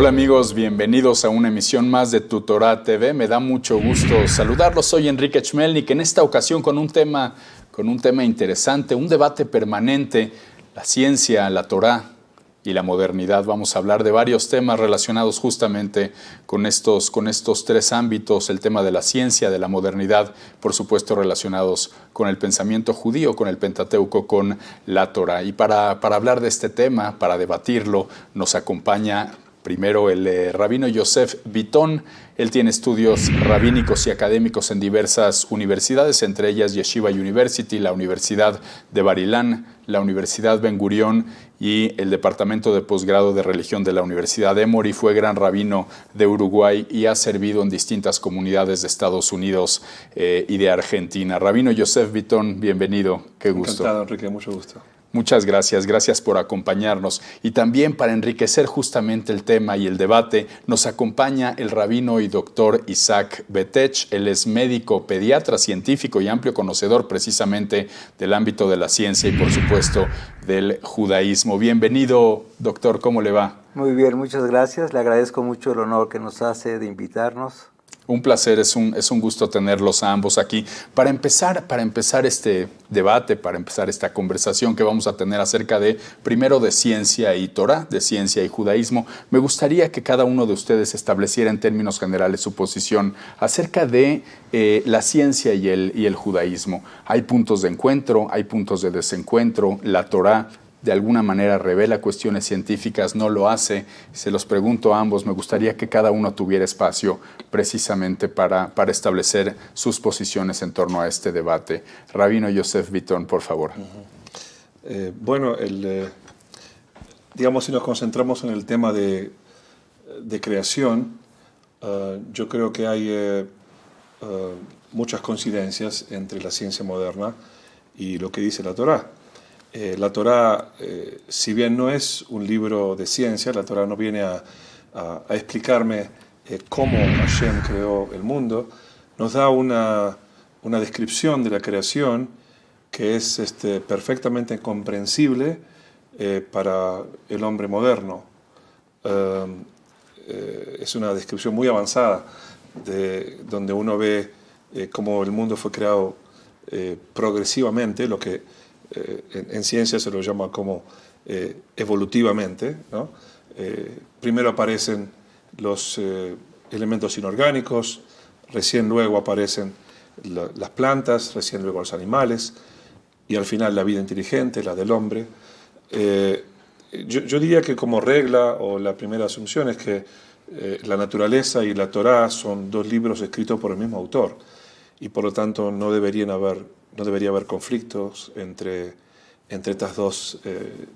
Hola amigos, bienvenidos a una emisión más de Tu Torah TV. Me da mucho gusto saludarlos. Soy Enrique Chmelnik, en esta ocasión con un tema interesante, un debate permanente, la ciencia, la Torah y la modernidad. Vamos a hablar de varios temas relacionados justamente con estos tres ámbitos, el tema de la ciencia, de la modernidad, por supuesto relacionados con el pensamiento judío, con el Pentateuco, con la Torah. Y para hablar de este tema, para debatirlo, nos acompaña primero el rabino Yosef Bitton. Él tiene estudios rabínicos y académicos en diversas universidades, entre ellas Yeshiva University, la Universidad de Bar Ilan, la Universidad Ben Gurión y el Departamento de Posgrado de Religión de la Universidad Emory. Fue gran rabino de Uruguay y ha servido en distintas comunidades de Estados Unidos y de Argentina. Rabino Yosef Bitton, bienvenido. Qué gusto. Encantado, Enrique, mucho gusto. Muchas gracias por acompañarnos. Y también para enriquecer justamente el tema y el debate, nos acompaña el rabino y doctor Isaac Betech. Él es médico, pediatra, científico y amplio conocedor precisamente del ámbito de la ciencia y por supuesto del judaísmo. Bienvenido, doctor, ¿cómo le va? Muy bien, muchas gracias. Le agradezco mucho el honor que nos hace de invitarnos. Un placer, es un gusto tenerlos a ambos aquí. Para empezar este debate, para empezar esta conversación que vamos a tener acerca primero de ciencia y Torah, de ciencia y judaísmo, me gustaría que cada uno de ustedes estableciera en términos generales su posición acerca de la ciencia y el judaísmo. Hay puntos de encuentro, hay puntos de desencuentro, la Torah de alguna manera revela cuestiones científicas, no lo hace. Se los pregunto a ambos, me gustaría que cada uno tuviera espacio precisamente para establecer sus posiciones en torno a este debate. Rabino Yosef Bitton, por favor. Bueno, digamos, si nos concentramos en el tema de creación, yo creo que hay muchas coincidencias entre la ciencia moderna y lo que dice la Torá. La Torá, si bien no es un libro de ciencia, la Torá no viene a explicarme cómo Hashem creó el mundo, nos da una descripción de la creación que es perfectamente comprensible para el hombre moderno. Es una descripción muy avanzada donde uno ve cómo el mundo fue creado progresivamente, lo que en ciencia se lo llama como evolutivamente, ¿no? Primero aparecen los elementos inorgánicos, recién luego aparecen las plantas, recién luego los animales, y al final la vida inteligente, la del hombre. Yo diría que como regla, o la primera asunción es que la naturaleza y la Torá son dos libros escritos por el mismo autor, y por lo tanto no debería haber conflictos entre estas dos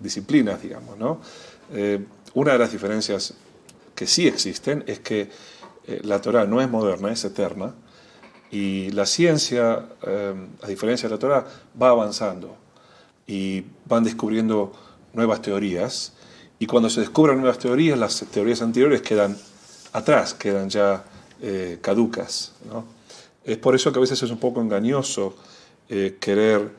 disciplinas, digamos, ¿no? Una de las diferencias que sí existen es que la Torá no es moderna, es eterna, y la ciencia, a diferencia de la Torá, va avanzando y van descubriendo nuevas teorías, y cuando se descubren nuevas teorías, las teorías anteriores quedan atrás, quedan ya caducas, ¿no? Es por eso que a veces es un poco engañoso querer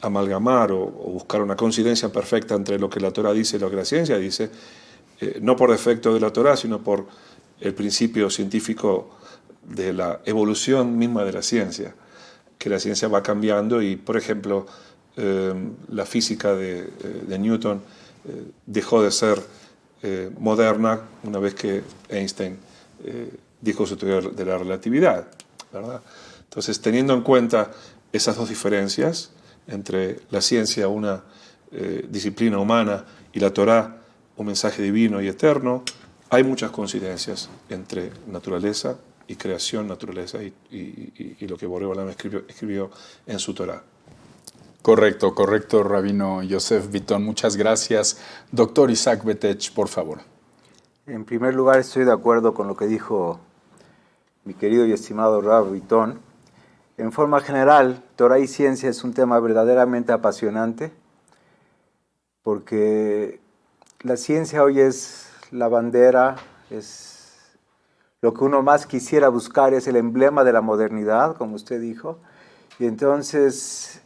amalgamar o buscar una coincidencia perfecta entre lo que la Torá dice y lo que la ciencia dice, no por defecto de la Torá, sino por el principio científico de la evolución misma de la ciencia, que la ciencia va cambiando y, por ejemplo, la física de Newton dejó de ser moderna una vez que Einstein dijo su teoría de la relatividad, ¿verdad? Entonces, teniendo en cuenta esas dos diferencias entre la ciencia, una disciplina humana, y la Torá, un mensaje divino y eterno, hay muchas coincidencias entre naturaleza y creación, naturaleza y lo que Boré Olam escribió en su Torá. Correcto, rabino Yosef Bitton, muchas gracias. Doctor Isaac Betech, por favor. En primer lugar, estoy de acuerdo con lo que dijo mi querido y estimado Rab Bitton. En forma general, Torah y ciencia es un tema verdaderamente apasionante porque la ciencia hoy es la bandera, es lo que uno más quisiera buscar, es el emblema de la modernidad, como usted dijo, y entonces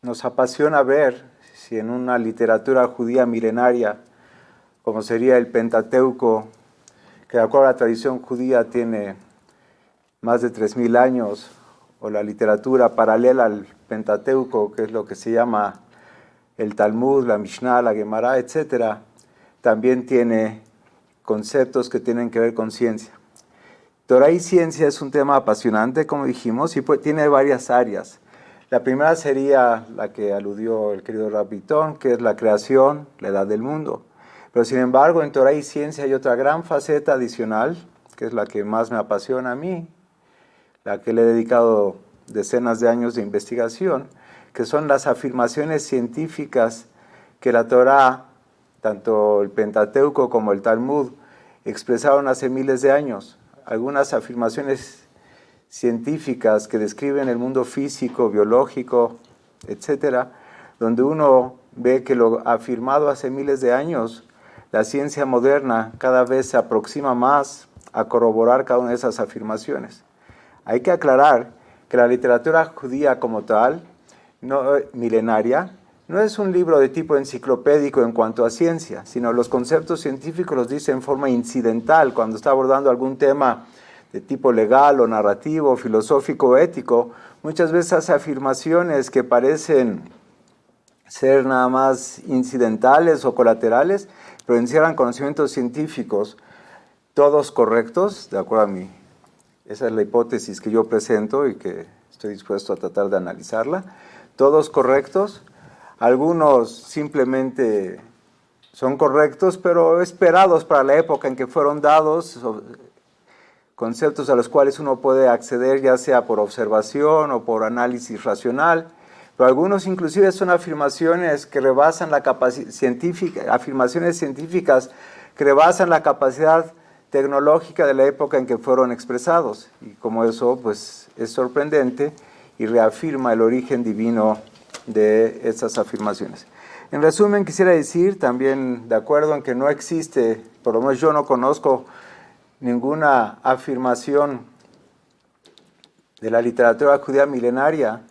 nos apasiona ver si en una literatura judía milenaria como sería el Pentateuco, que de acuerdo a la tradición judía tiene más de 3000 años, o la literatura paralela al Pentateuco, que es lo que se llama el Talmud, la Mishnah, la Gemara, etc., también tiene conceptos que tienen que ver con ciencia. Torah y ciencia es un tema apasionante, como dijimos, y tiene varias áreas. La primera sería la que aludió el querido Rabitón, que es la creación, la edad del mundo. Pero sin embargo, en Torah y ciencia hay otra gran faceta adicional, que es la que más me apasiona a mí, la que le he dedicado decenas de años de investigación, que son las afirmaciones científicas que la Torah, tanto el Pentateuco como el Talmud, expresaron hace miles de años. Algunas afirmaciones científicas que describen el mundo físico, biológico, etcétera, donde uno ve que lo afirmado hace miles de años, la ciencia moderna cada vez se aproxima más a corroborar cada una de esas afirmaciones. Hay que aclarar que la literatura judía como tal, milenaria, no es un libro de tipo enciclopédico en cuanto a ciencia, sino los conceptos científicos los dice en forma incidental, cuando está abordando algún tema de tipo legal o narrativo, filosófico o ético. Muchas veces hace afirmaciones que parecen ser nada más incidentales o colaterales, pero encierran conocimientos científicos, todos correctos, de acuerdo a mí. Esa es la hipótesis que yo presento y que estoy dispuesto a tratar de analizarla. Todos correctos, algunos simplemente son correctos, pero esperados para la época en que fueron dados, conceptos a los cuales uno puede acceder ya sea por observación o por análisis racional, pero algunos inclusive son afirmaciones que rebasan la capacidad científica, afirmaciones científicas que rebasan la capacidad tecnológica de la época en que fueron expresados, y como eso pues es sorprendente y reafirma el origen divino de estas afirmaciones. En resumen, quisiera decir también, de acuerdo en que no existe, por lo menos yo no conozco ninguna afirmación de la literatura judía milenaria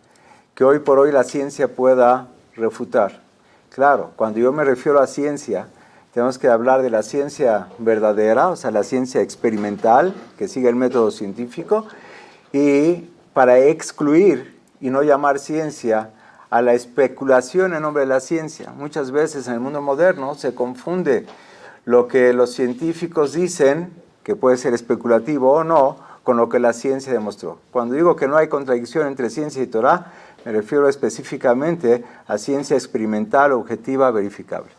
que hoy por hoy la ciencia pueda refutar. Claro, cuando yo me refiero a ciencia, tenemos que hablar de la ciencia verdadera, o sea, la ciencia experimental, que sigue el método científico, y para excluir y no llamar ciencia a la especulación en nombre de la ciencia. Muchas veces en el mundo moderno se confunde lo que los científicos dicen, que puede ser especulativo o no, con lo que la ciencia demostró. Cuando digo que no hay contradicción entre ciencia y Torah, me refiero específicamente a ciencia experimental, objetiva, verificable.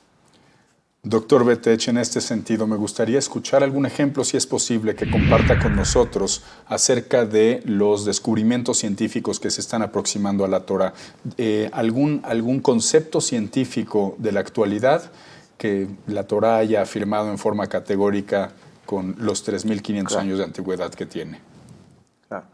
Doctor Betech, en este sentido, me gustaría escuchar algún ejemplo, si es posible, que comparta con nosotros acerca de los descubrimientos científicos que se están aproximando a la Torah. ¿Algún concepto científico de la actualidad que la Torah haya afirmado en forma categórica con los 3.500 años de antigüedad que tiene? Claro.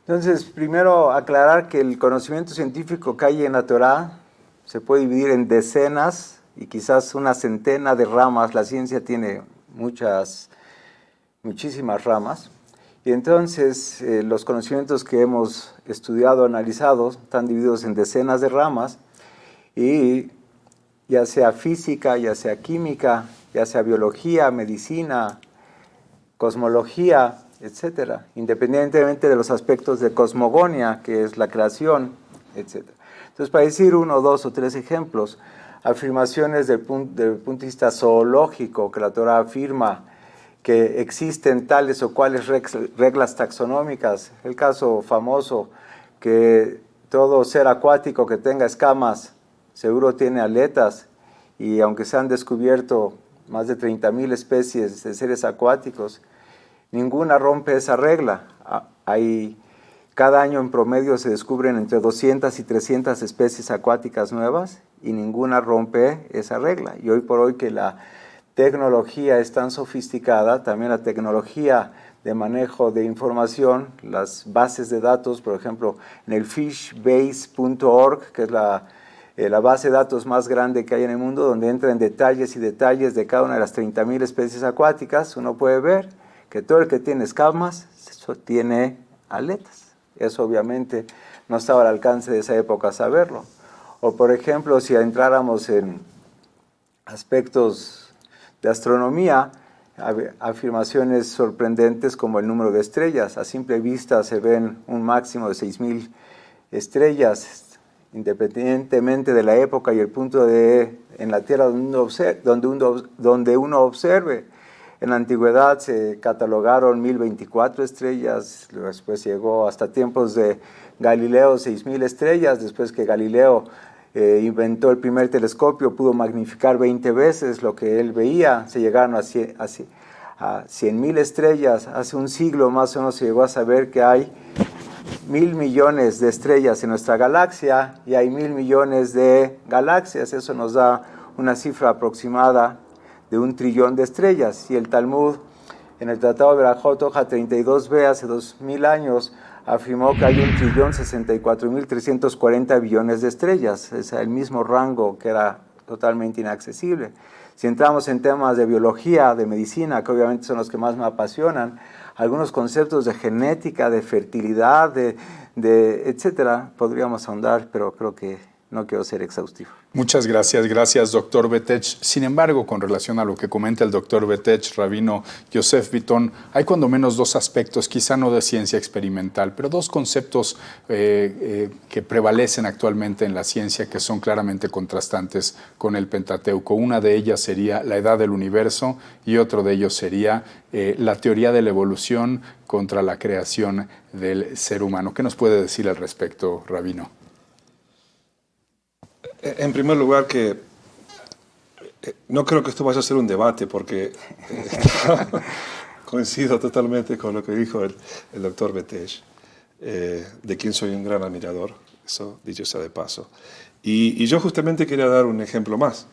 Entonces, primero aclarar que el conocimiento científico que hay en la Torah se puede dividir en decenas y quizás una centena de ramas. La ciencia tiene muchísimas ramas. Y entonces los conocimientos que hemos estudiado, analizado, están divididos en decenas de ramas, y ya sea física, ya sea química, ya sea biología, medicina, cosmología, etcétera, independientemente de los aspectos de cosmogonía, que es la creación, etcétera. Entonces, para decir 1, 2 o 3 ejemplos, afirmaciones del punto de vista zoológico, que la Torah afirma que existen tales o cuales reglas taxonómicas. El caso famoso que todo ser acuático que tenga escamas seguro tiene aletas, y aunque se han descubierto más de 30.000 especies de seres acuáticos, ninguna rompe esa regla. Cada año en promedio se descubren entre 200 y 300 especies acuáticas nuevas, y ninguna rompe esa regla. Y hoy por hoy que la tecnología es tan sofisticada, también la tecnología de manejo de información, las bases de datos, por ejemplo, en el fishbase.org, que es la base de datos más grande que hay en el mundo, donde entran detalles y detalles de cada una de las 30.000 especies acuáticas, uno puede ver que todo el que tiene escamas tiene aletas. Eso obviamente no estaba al alcance de esa época saberlo. O por ejemplo, si entráramos en aspectos de astronomía, afirmaciones sorprendentes como el número de estrellas. A simple vista se ven un máximo de 6.000 estrellas, independientemente de la época y el punto en la Tierra donde uno observe. En la antigüedad se catalogaron 1.024 estrellas, después llegó hasta tiempos de Galileo 6.000 estrellas, después que Galileo inventó el primer telescopio, pudo magnificar 20 veces lo que él veía, se llegaron a 100.000 estrellas. Hace un siglo más o menos se llegó a saber que hay 1.000 millones de estrellas en nuestra galaxia y hay 1.000 millones de galaxias. Eso nos da una cifra aproximada de 1 trillón de estrellas. Y el Talmud, en el Tratado de Berajot, hoja 32b, hace 2.000 años, afirmó que hay 1.064.340 billones de estrellas. Es el mismo rango que era totalmente inaccesible. Si entramos en temas de biología, de medicina, que obviamente son los que más me apasionan, algunos conceptos de genética, de fertilidad, etcétera, podríamos ahondar, pero creo que no quiero ser exhaustivo. Muchas gracias, doctor Betech. Sin embargo, con relación a lo que comenta el doctor Betech, rabino Yosef Bitton, hay cuando menos dos aspectos, quizá no de ciencia experimental, pero dos conceptos que prevalecen actualmente en la ciencia que son claramente contrastantes con el Pentateuco. Una de ellas sería la edad del universo y otro de ellos sería la teoría de la evolución contra la creación del ser humano. ¿Qué nos puede decir al respecto, rabino? En primer lugar, que no creo que esto vaya a ser un debate, porque coincido totalmente con lo que dijo el doctor Betech, de quien soy un gran admirador, eso dicho sea de paso. Y yo justamente quería dar un ejemplo más,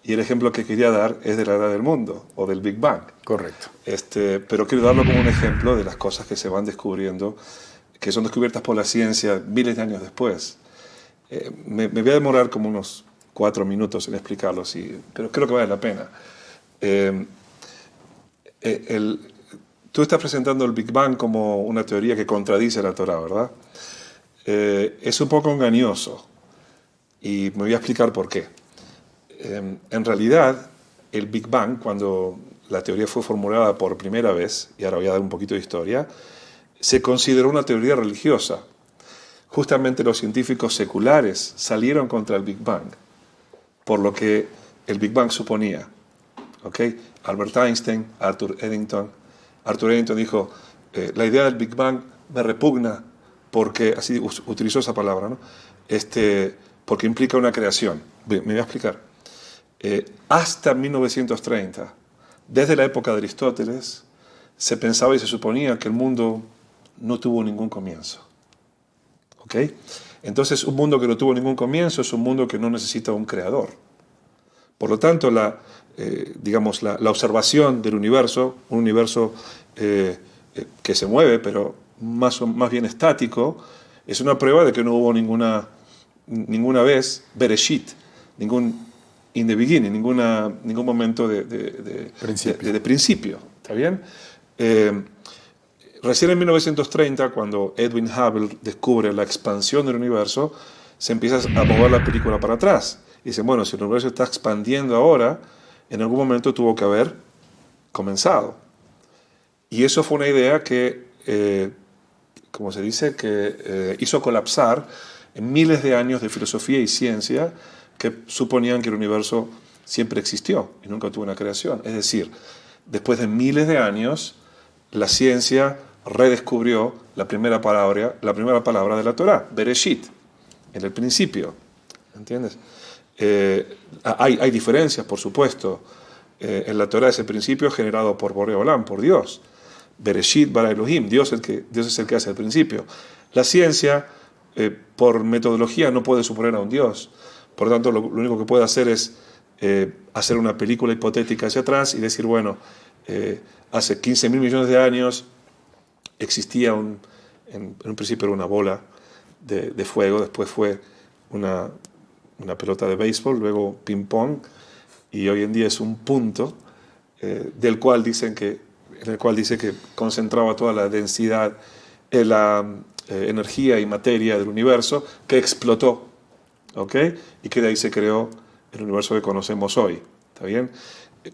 y el ejemplo que quería dar es de la edad del mundo, o del Big Bang. Correcto. Pero quiero darlo como un ejemplo de las cosas que se van descubriendo, que son descubiertas por la ciencia miles de años después. Me voy a demorar como unos 4 minutos en explicarlo, pero creo que vale la pena. Tú estás presentando el Big Bang como una teoría que contradice la Torá, ¿verdad? Es un poco engañoso y me voy a explicar por qué. En realidad, el Big Bang, cuando la teoría fue formulada por primera vez, y ahora voy a dar un poquito de historia, se consideró una teoría religiosa. Justamente los científicos seculares salieron contra el Big Bang, por lo que el Big Bang suponía. ¿Okay? Albert Einstein, Arthur Eddington dijo, la idea del Big Bang me repugna porque, así utilizó esa palabra, ¿no? Porque implica una creación. Me voy a explicar. Hasta 1930, desde la época de Aristóteles, se pensaba y se suponía que el mundo no tuvo ningún comienzo. ¿Okay? Entonces, un mundo que no tuvo ningún comienzo es un mundo que no necesita un creador. Por lo tanto, la observación del universo, un universo que se mueve, pero más bien estático, es una prueba de que no hubo ninguna vez Bereshit, ningún in the beginning, ningún momento de principio. ¿Está bien? Recién en 1930, cuando Edwin Hubble descubre la expansión del universo, se empieza a mover la película para atrás. Y dicen, bueno, si el universo está expandiendo ahora, en algún momento tuvo que haber comenzado. Y eso fue una idea que, como se dice, que hizo colapsar en miles de años de filosofía y ciencia que suponían que el universo siempre existió y nunca tuvo una creación. Es decir, después de miles de años, la ciencia redescubrió la primera palabra de la Torá, Bereshit, en el principio. ¿Entiendes? Hay diferencias, por supuesto. En la Torá ese principio generado por Boré Olam, por Dios. Bereshit bara Elohim, Dios es el que hace el principio. La ciencia, por metodología, no puede suponer a un Dios. Por lo tanto, lo único que puede hacer es hacer una película hipotética hacia atrás y decir, bueno, hace 15.000 millones de años existía en un principio era una bola de fuego, después fue una pelota de béisbol, luego ping-pong, y hoy en día es un punto en el cual dice que concentraba toda la densidad, la energía y materia del universo, que explotó, ¿okay? Y que de ahí se creó el universo que conocemos hoy. ¿Está bien?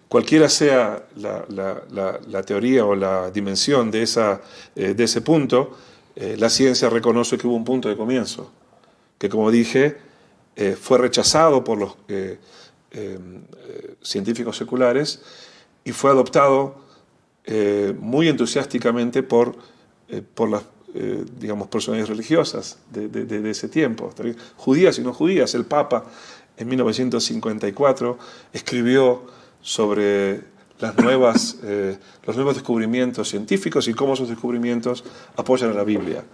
cualquiera sea la teoría o la dimensión de ese punto, la ciencia reconoce que hubo un punto de comienzo, que como dije, fue rechazado por los científicos seculares y fue adoptado muy entusiásticamente por las digamos, personalidades religiosas de ese tiempo, judías y no judías. El Papa en 1954 escribió sobre los nuevos descubrimientos científicos y cómo esos descubrimientos apoyan a la Biblia.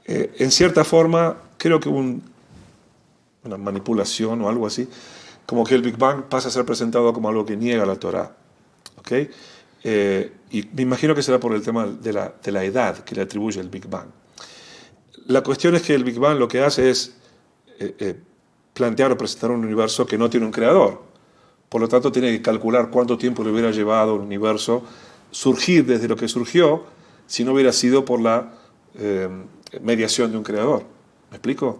En cierta forma, creo que hubo una manipulación o algo así, como que el Big Bang pasa a ser presentado como algo que niega la Torá. ¿Okay? Y me imagino que será por el tema de la edad que le atribuye el Big Bang. La cuestión es que el Big Bang lo que hace es plantear o presentar un universo que no tiene un creador. Por lo tanto, tiene que calcular cuánto tiempo le hubiera llevado al universo surgir desde lo que surgió si no hubiera sido por la mediación de un creador. ¿Me explico?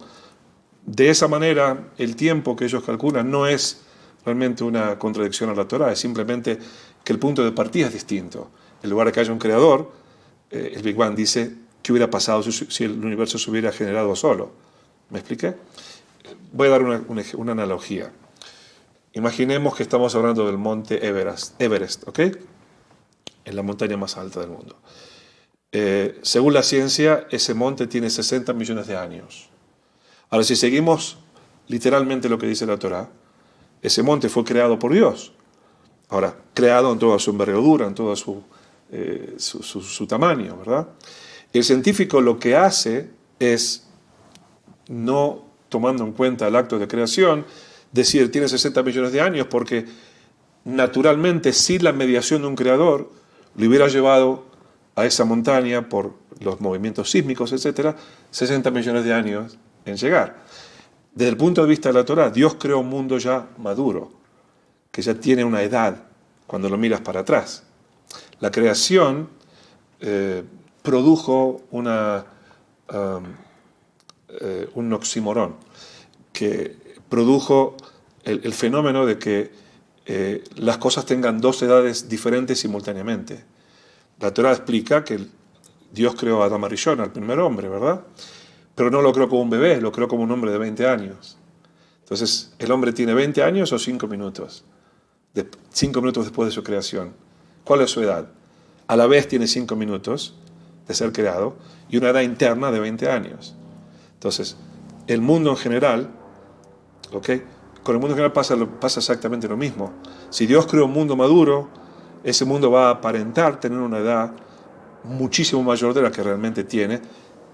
De esa manera, el tiempo que ellos calculan no es realmente una contradicción a la Torá, es simplemente que el punto de partida es distinto. En lugar de que haya un creador, el Big Bang dice qué hubiera pasado si el universo se hubiera generado solo. ¿Me expliqué? Voy a dar una analogía. Imaginemos que estamos hablando del monte Everest, ¿ok? Es la montaña más alta del mundo. Según la ciencia, ese monte tiene 60 millones de años. Ahora, si seguimos literalmente lo que dice la Torá, ese monte fue creado por Dios. Ahora, creado en toda su envergadura, en todo su tamaño, ¿verdad? El científico lo que hace es, no tomando en cuenta el acto de creación, decir tiene 60 millones de años porque naturalmente sin la mediación de un creador le hubiera llevado a esa montaña por los movimientos sísmicos, etcétera, 60 millones de años en llegar. Desde el punto de vista de la Torá, Dios creó un mundo ya maduro, que ya tiene una edad cuando lo miras para atrás. La creación produjo un oxímoron, que produjo el fenómeno de que las cosas tengan dos edades diferentes simultáneamente. La Torá explica que Dios creó a Adán Arishon, al primer hombre, ¿verdad? Pero no lo creó como un bebé, lo creó como un hombre de 20 años. Entonces, ¿el hombre tiene 20 años o 5 minutos? 5 minutos después de su creación. ¿Cuál es su edad? A la vez tiene 5 minutos de ser creado y una edad interna de 20 años. Entonces, el mundo en general, ¿ok? Con el mundo en general pasa exactamente lo mismo. Si Dios creó un mundo maduro, ese mundo va a aparentar tener una edad muchísimo mayor de la que realmente tiene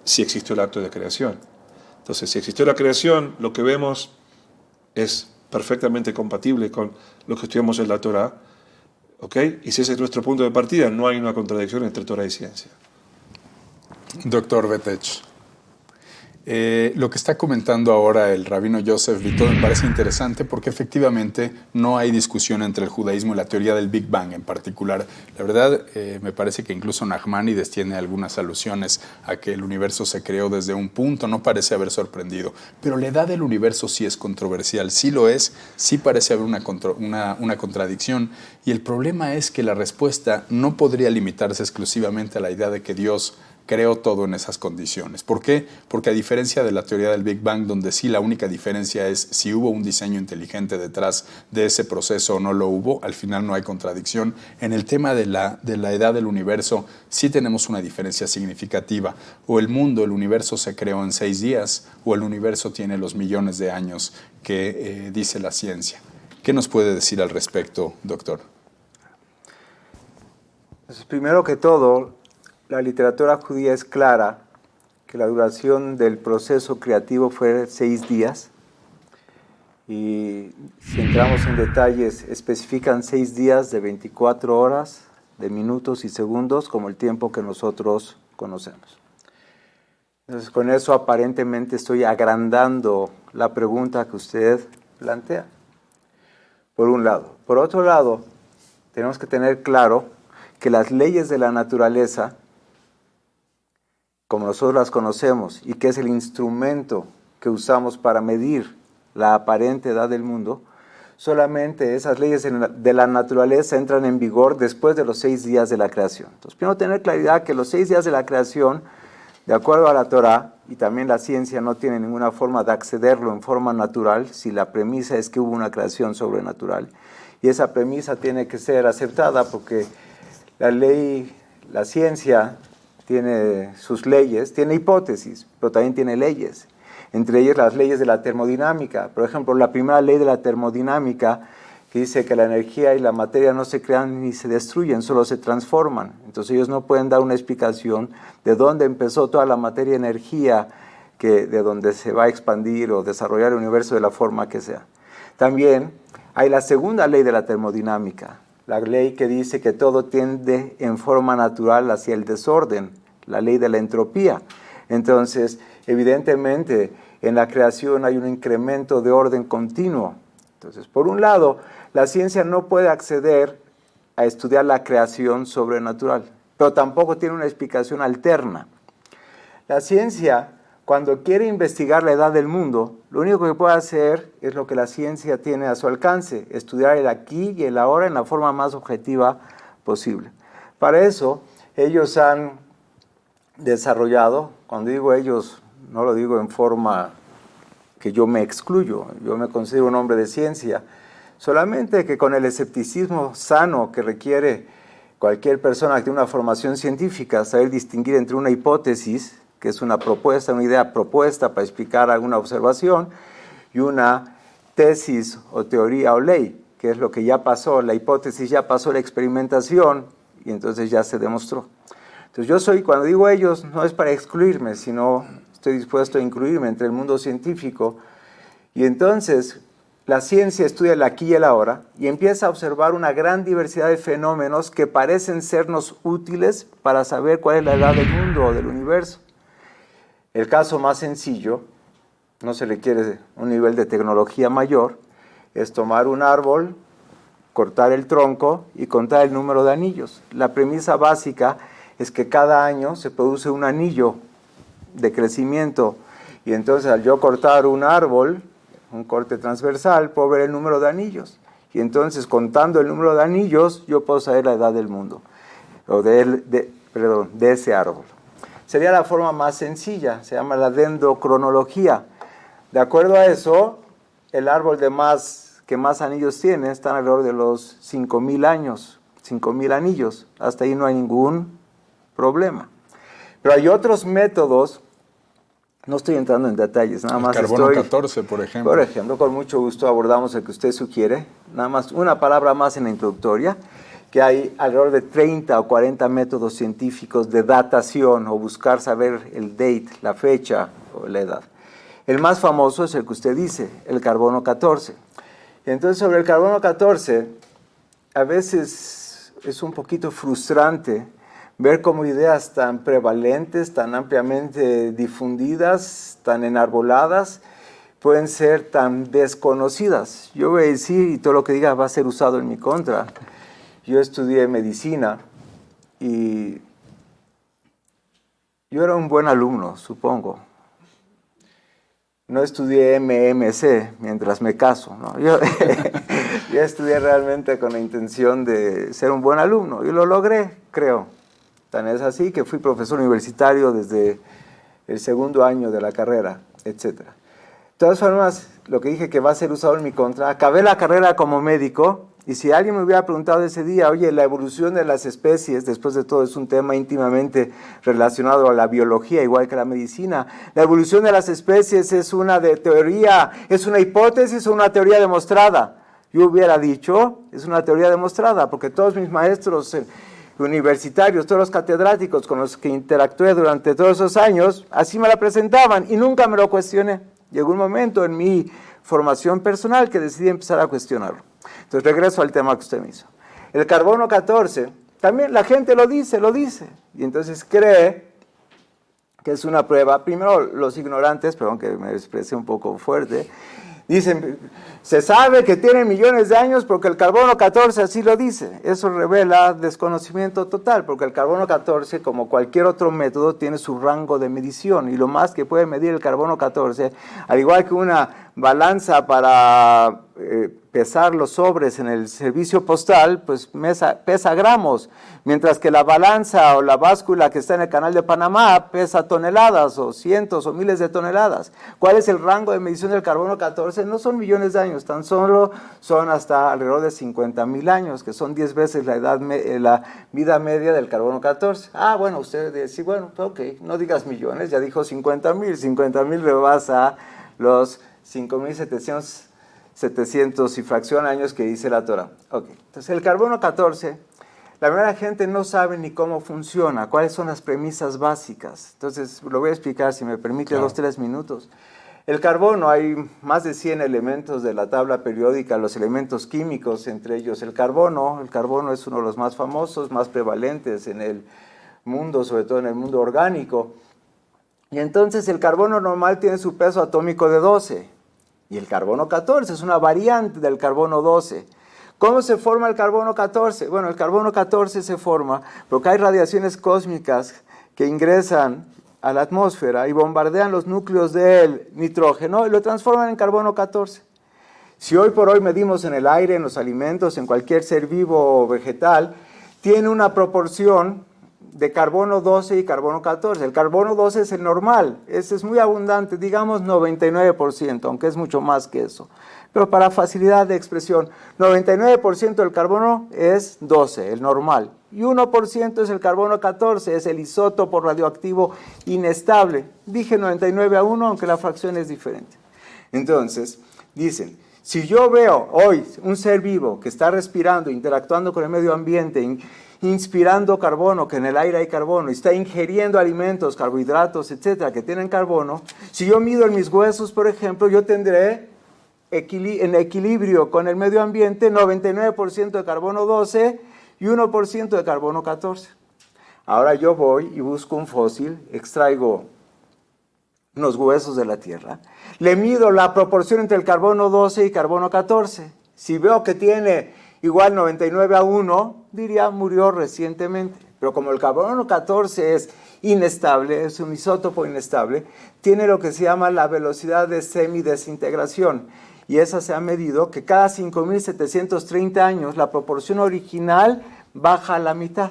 si existió el acto de creación. Entonces, si existió la creación, lo que vemos es perfectamente compatible con lo que estudiamos en la Torá, ¿ok? Y si ese es nuestro punto de partida, no hay una contradicción entre Torá y ciencia. Doctor Betech, lo que está comentando ahora el rabino Joseph Vito me parece interesante porque efectivamente no hay discusión entre el judaísmo y la teoría del Big Bang en particular. La verdad, me parece que incluso Nachmanides tiene algunas alusiones a que el universo se creó desde un punto, no parece haber sorprendido. Pero la edad del universo sí es controversial, sí lo es, sí parece haber una contradicción. Y el problema es que la respuesta no podría limitarse exclusivamente a la idea de que Dios creó todo en esas condiciones. ¿Por qué? Porque a diferencia de la teoría del Big Bang, donde sí la única diferencia es si hubo un diseño inteligente detrás de ese proceso o no lo hubo, al final no hay contradicción. En el tema de la edad del universo sí tenemos una diferencia significativa. O el mundo, el universo se creó en 6 días, o el universo tiene los millones de años que dice la ciencia. ¿Qué nos puede decir al respecto, doctor? Pues primero que todo, la literatura judía es clara que la duración del proceso creativo fue 6 días y si entramos en detalles especifican 6 días de 24 horas, de minutos y segundos como el tiempo que nosotros conocemos. Entonces con eso aparentemente estoy agrandando la pregunta que usted plantea, por un lado. Por otro lado, tenemos que tener claro que las leyes de la naturaleza, como nosotros las conocemos, y que es el instrumento que usamos para medir la aparente edad del mundo, solamente esas leyes de la naturaleza entran en vigor después de los 6 días de la creación. Entonces, primero tener claridad que los 6 días de la creación, de acuerdo a la Torá, y también la ciencia no tiene ninguna forma de accederlo en forma natural, si la premisa es que hubo una creación sobrenatural. Y esa premisa tiene que ser aceptada porque la ciencia tiene sus leyes, tiene hipótesis, pero también tiene leyes. Entre ellas las leyes de la termodinámica. Por ejemplo, la primera ley de la termodinámica que dice que la energía y la materia no se crean ni se destruyen, solo se transforman. Entonces ellos no pueden dar una explicación de dónde empezó toda la materia y energía de donde se va a expandir o desarrollar el universo de la forma que sea. También hay la segunda ley de la termodinámica, la ley que dice que todo tiende en forma natural hacia el desorden, la ley de la entropía. Entonces, evidentemente, en la creación hay un incremento de orden continuo. Entonces, por un lado, la ciencia no puede acceder a estudiar la creación sobrenatural, pero tampoco tiene una explicación alterna. La ciencia, cuando quiere investigar la edad del mundo, lo único que puede hacer es lo que la ciencia tiene a su alcance, estudiar el aquí y el ahora en la forma más objetiva posible. Para eso, ellos han desarrollado, cuando digo ellos, no lo digo en forma que yo me excluyo, yo me considero un hombre de ciencia, solamente que con el escepticismo sano que requiere cualquier persona que tiene una formación científica, saber distinguir entre una hipótesis, que es una propuesta, una idea propuesta para explicar alguna observación, y una tesis o teoría o ley, que es lo que ya pasó, la hipótesis ya pasó la experimentación y entonces ya se demostró. Entonces cuando digo ellos, no es para excluirme, sino estoy dispuesto a incluirme entre el mundo científico, y entonces la ciencia estudia el aquí y el ahora y empieza a observar una gran diversidad de fenómenos que parecen sernos útiles para saber cuál es la edad del mundo o del universo. El caso más sencillo, no se requiere un nivel de tecnología mayor, es tomar un árbol, cortar el tronco y contar el número de anillos. La premisa básica es que cada año se produce un anillo de crecimiento, y entonces al yo cortar un árbol, un corte transversal, puedo ver el número de anillos, y entonces contando el número de anillos yo puedo saber la edad del mundo, o de ese árbol. Sería la forma más sencilla, se llama la dendrocronología. De acuerdo a eso, el árbol que más anillos tiene está alrededor de los 5.000 años, 5.000 anillos, hasta ahí no hay ningún problema. Pero hay otros métodos, no estoy entrando en detalles, nada más carbono 14, por ejemplo. Por ejemplo, con mucho gusto abordamos el que usted sugiere, nada más una palabra más en la introductoria, que hay alrededor de 30 o 40 métodos científicos de datación o buscar saber el date, la fecha o la edad. El más famoso es el que usted dice, el carbono 14. Entonces, sobre el carbono 14, a veces es un poquito frustrante ver cómo ideas tan prevalentes, tan ampliamente difundidas, tan enarboladas, pueden ser tan desconocidas. Yo voy a decir, y todo lo que diga va a ser usado en mi contra. Yo estudié medicina y yo era un buen alumno, supongo. No estudié MMC mientras me caso, ¿no? Yo estudié realmente con la intención de ser un buen alumno y lo logré, creo. Tan es así que fui profesor universitario desde el segundo año de la carrera, etc. De todas formas, lo que dije que va a ser usado en mi contra, acabé la carrera como médico. Y si alguien me hubiera preguntado ese día, oye, la evolución de las especies, después de todo es un tema íntimamente relacionado a la biología, igual que la medicina, la evolución de las especies es una teoría, es una hipótesis o una teoría demostrada. Yo hubiera dicho, es una teoría demostrada, porque todos mis maestros universitarios, todos los catedráticos con los que interactué durante todos esos años, así me la presentaban y nunca me lo cuestioné. Llegó un momento en mi formación personal que decidí empezar a cuestionarlo. Entonces regreso al tema que usted me hizo. El carbono 14, también la gente lo dice, y entonces cree que es una prueba. Primero los ignorantes, perdón que me expresé un poco fuerte, Dicen, se sabe que tiene millones de años porque el carbono 14 así lo dice. Eso revela desconocimiento total, porque el carbono 14, como cualquier otro método, tiene su rango de medición. Y lo más que puede medir el carbono 14, al igual que una balanza para pesar los sobres en el servicio postal, pues pesa gramos, mientras que la balanza o la báscula que está en el canal de Panamá pesa toneladas o cientos o miles de toneladas. ¿Cuál es el rango de medición del carbono 14? No son millones de años, tan solo son hasta alrededor de 50,000 años, que son 10 veces la vida media del carbono 14. Ah, bueno, usted dice, bueno, ok, no digas millones, ya dijo 50,000, 50,000 rebasa los 5,700 y fracción años que dice la Torah. Ok, entonces el carbono 14, la verdad la gente no sabe ni cómo funciona, cuáles son las premisas básicas. Entonces lo voy a explicar, si me permite, Claro. 2-3 minutos. El carbono, hay más de 100 elementos de la tabla periódica, los elementos químicos, entre ellos el carbono. El carbono es uno de los más famosos, más prevalentes en el mundo, sobre todo en el mundo orgánico. Y entonces el carbono normal tiene su peso atómico de 12. Y el carbono 14 es una variante del carbono 12. ¿Cómo se forma el carbono 14? Bueno, el carbono 14 se forma porque hay radiaciones cósmicas que ingresan a la atmósfera y bombardean los núcleos del nitrógeno y lo transforman en carbono 14. Si hoy por hoy medimos en el aire, en los alimentos, en cualquier ser vivo o vegetal, tiene una proporción de carbono 12 y carbono 14. El carbono 12 es el normal, ese es muy abundante, digamos 99%, aunque es mucho más que eso. Pero para facilidad de expresión, 99% del carbono es 12, el normal. Y 1% es el carbono 14, es el isótopo radioactivo inestable. Dije 99 a 1, aunque la fracción es diferente. Entonces, dicen, si yo veo hoy un ser vivo que está respirando, interactuando con el medio ambiente, inspirando carbono, que en el aire hay carbono, y está ingiriendo alimentos, carbohidratos, etcétera, que tienen carbono, si yo mido en mis huesos, por ejemplo, yo tendré en equilibrio con el medio ambiente 99% de carbono 12 y 1% de carbono 14. Ahora yo voy y busco un fósil, extraigo unos huesos de la tierra, le mido la proporción entre el carbono 12 y carbono 14. Si veo que tiene igual 99 a 1, diría murió recientemente. Pero como el carbono 14 es inestable, es un isótopo inestable, tiene lo que se llama la velocidad de semidesintegración. Y esa se ha medido que cada 5,730 años la proporción original baja a la mitad.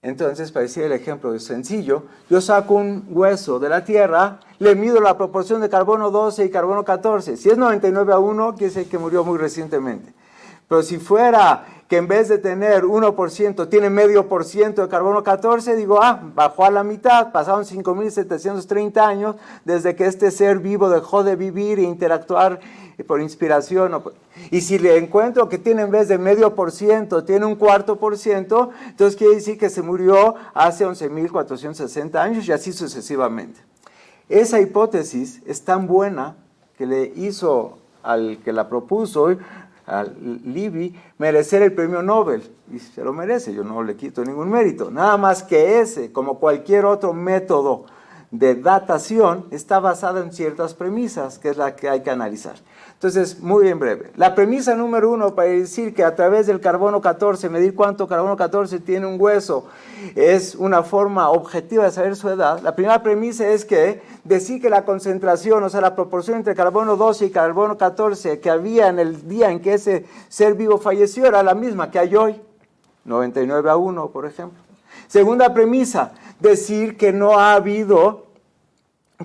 Entonces, para decir el ejemplo sencillo, yo saco un hueso de la tierra, le mido la proporción de carbono 12 y carbono 14. Si es 99 a 1, quiere decir que murió muy recientemente. Pero si fuera que en vez de tener 1%, tiene 0,5% de carbono 14, digo, bajó a la mitad, pasaron 5,730 años desde que este ser vivo dejó de vivir e interactuar por inspiración. Y si le encuentro que tiene en vez de 0,5%, tiene 1/4%, entonces quiere decir que se murió hace 11,460 años y así sucesivamente. Esa hipótesis es tan buena que le hizo al que la propuso, al Libby, merecer el premio Nobel, y se lo merece, yo no le quito ningún mérito, nada más que ese, como cualquier otro método de datación, está basado en ciertas premisas, que es la que hay que analizar. Entonces, muy en breve, la premisa número 1 para decir que a través del carbono 14, medir cuánto carbono 14 tiene un hueso, es una forma objetiva de saber su edad. La primera premisa es que decir que la concentración, o sea, la proporción entre carbono 12 y carbono 14 que había en el día en que ese ser vivo falleció era la misma que hay hoy, 99 a 1, por ejemplo. Segunda premisa, decir que no ha habido,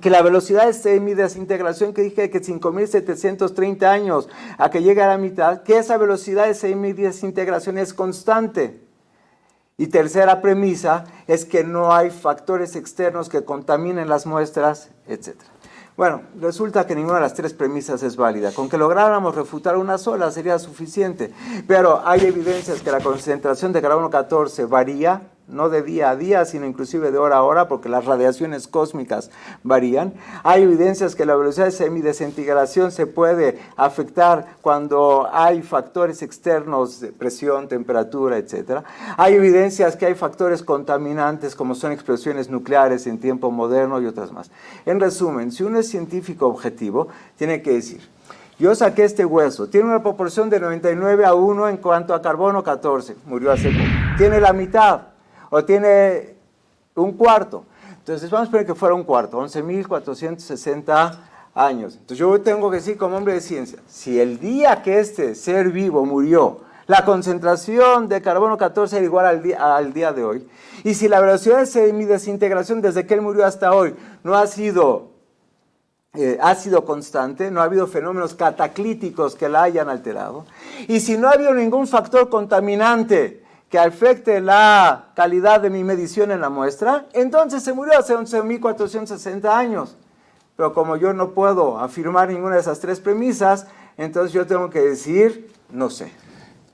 que la velocidad de semidesintegración que dije que 5,730 años a que llegue a la mitad, que esa velocidad de semidesintegración es constante. Y tercera premisa es que no hay factores externos que contaminen las muestras, etc. Bueno, resulta que ninguna de las tres premisas es válida. Con que lográramos refutar una sola sería suficiente. Pero hay evidencias que la concentración de carbono 14 varía no de día a día, sino inclusive de hora a hora, porque las radiaciones cósmicas varían. Hay evidencias que la velocidad de semidesintegración se puede afectar cuando hay factores externos de presión, temperatura, etc. Hay evidencias que hay factores contaminantes como son explosiones nucleares en tiempo moderno y otras más. En resumen, si uno es científico objetivo, tiene que decir: yo saqué este hueso, tiene una proporción de 99:1 en cuanto a carbono 14, murió hace poco. Tiene la mitad, o tiene un cuarto. Entonces vamos a poner que fuera un cuarto, 11.460 años. Entonces yo tengo que decir como hombre de ciencia, si el día que este ser vivo murió, la concentración de carbono 14 era igual al día de hoy, y si la velocidad de semidesintegración desde que él murió hasta hoy no ha sido constante, no ha habido fenómenos cataclíticos que la hayan alterado, y si no ha habido ningún factor contaminante que afecte la calidad de mi medición en la muestra, entonces se murió hace 11.460 años. Pero como yo no puedo afirmar ninguna de esas tres premisas, entonces yo tengo que decir, no sé.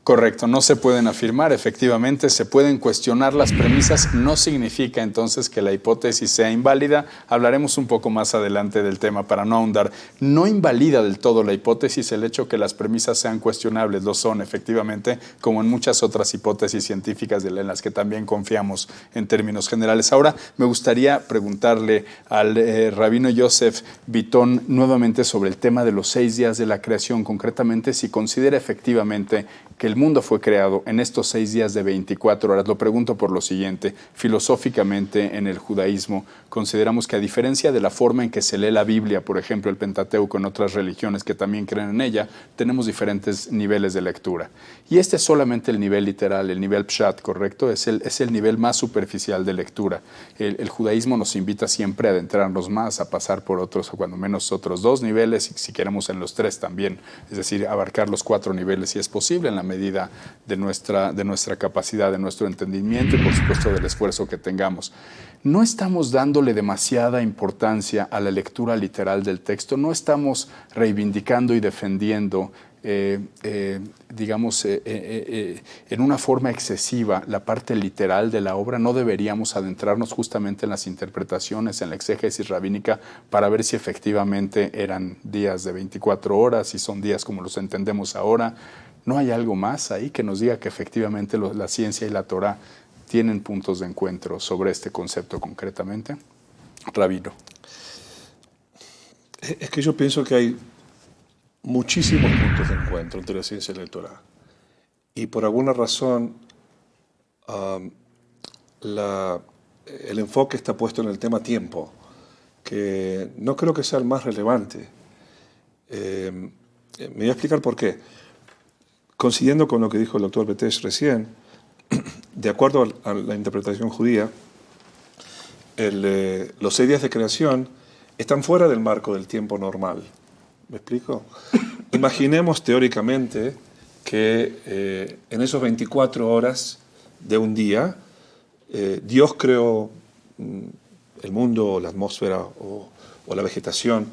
Correcto, no se pueden afirmar, efectivamente, se pueden cuestionar las premisas, no significa entonces que la hipótesis sea inválida. Hablaremos un poco más adelante del tema para no ahondar. No invalida del todo la hipótesis el hecho que las premisas sean cuestionables, lo son efectivamente, como en muchas otras hipótesis científicas en las que también confiamos en términos generales. Ahora me gustaría preguntarle al rabino Yosef Bitton nuevamente sobre el tema de los 6 días de la creación, concretamente si considera efectivamente que el mundo fue creado en estos 6 días de 24 horas. Lo pregunto por lo siguiente: filosóficamente en el judaísmo consideramos que, a diferencia de la forma en que se lee la Biblia, por ejemplo el Pentateuco en otras religiones que también creen en ella, tenemos diferentes niveles de lectura. Y este es solamente el nivel literal, el nivel pshat, ¿correcto? Es el nivel más superficial de lectura. El judaísmo nos invita siempre a adentrarnos más, a pasar por otros, o cuando menos otros 2 niveles, y si queremos en los 3 también, es decir, abarcar los 4 niveles si es posible, en la medida de nuestra capacidad, de nuestro entendimiento y por supuesto del esfuerzo que tengamos. No estamos dándole demasiada importancia a la lectura literal del texto, no estamos reivindicando y defendiendo en una forma excesiva la parte literal de la obra. No deberíamos adentrarnos justamente en las interpretaciones, en la exégesis rabínica, para ver si efectivamente eran días de 24 horas, si son días como los entendemos ahora. ¿No hay algo más ahí que nos diga que efectivamente la ciencia y la Torá tienen puntos de encuentro sobre este concepto concretamente? Rabino. Es que yo pienso que hay muchísimos puntos de encuentro entre la ciencia y la Torá. Y por alguna razón el enfoque está puesto en el tema tiempo, que no creo que sea el más relevante. Me voy a explicar por qué. Coincidiendo con lo que dijo el doctor Betesh recién, de acuerdo a la interpretación judía, los 6 días de creación están fuera del marco del tiempo normal. ¿Me explico? Imaginemos teóricamente que en esos 24 horas de un día, Dios creó el mundo, la atmósfera o la vegetación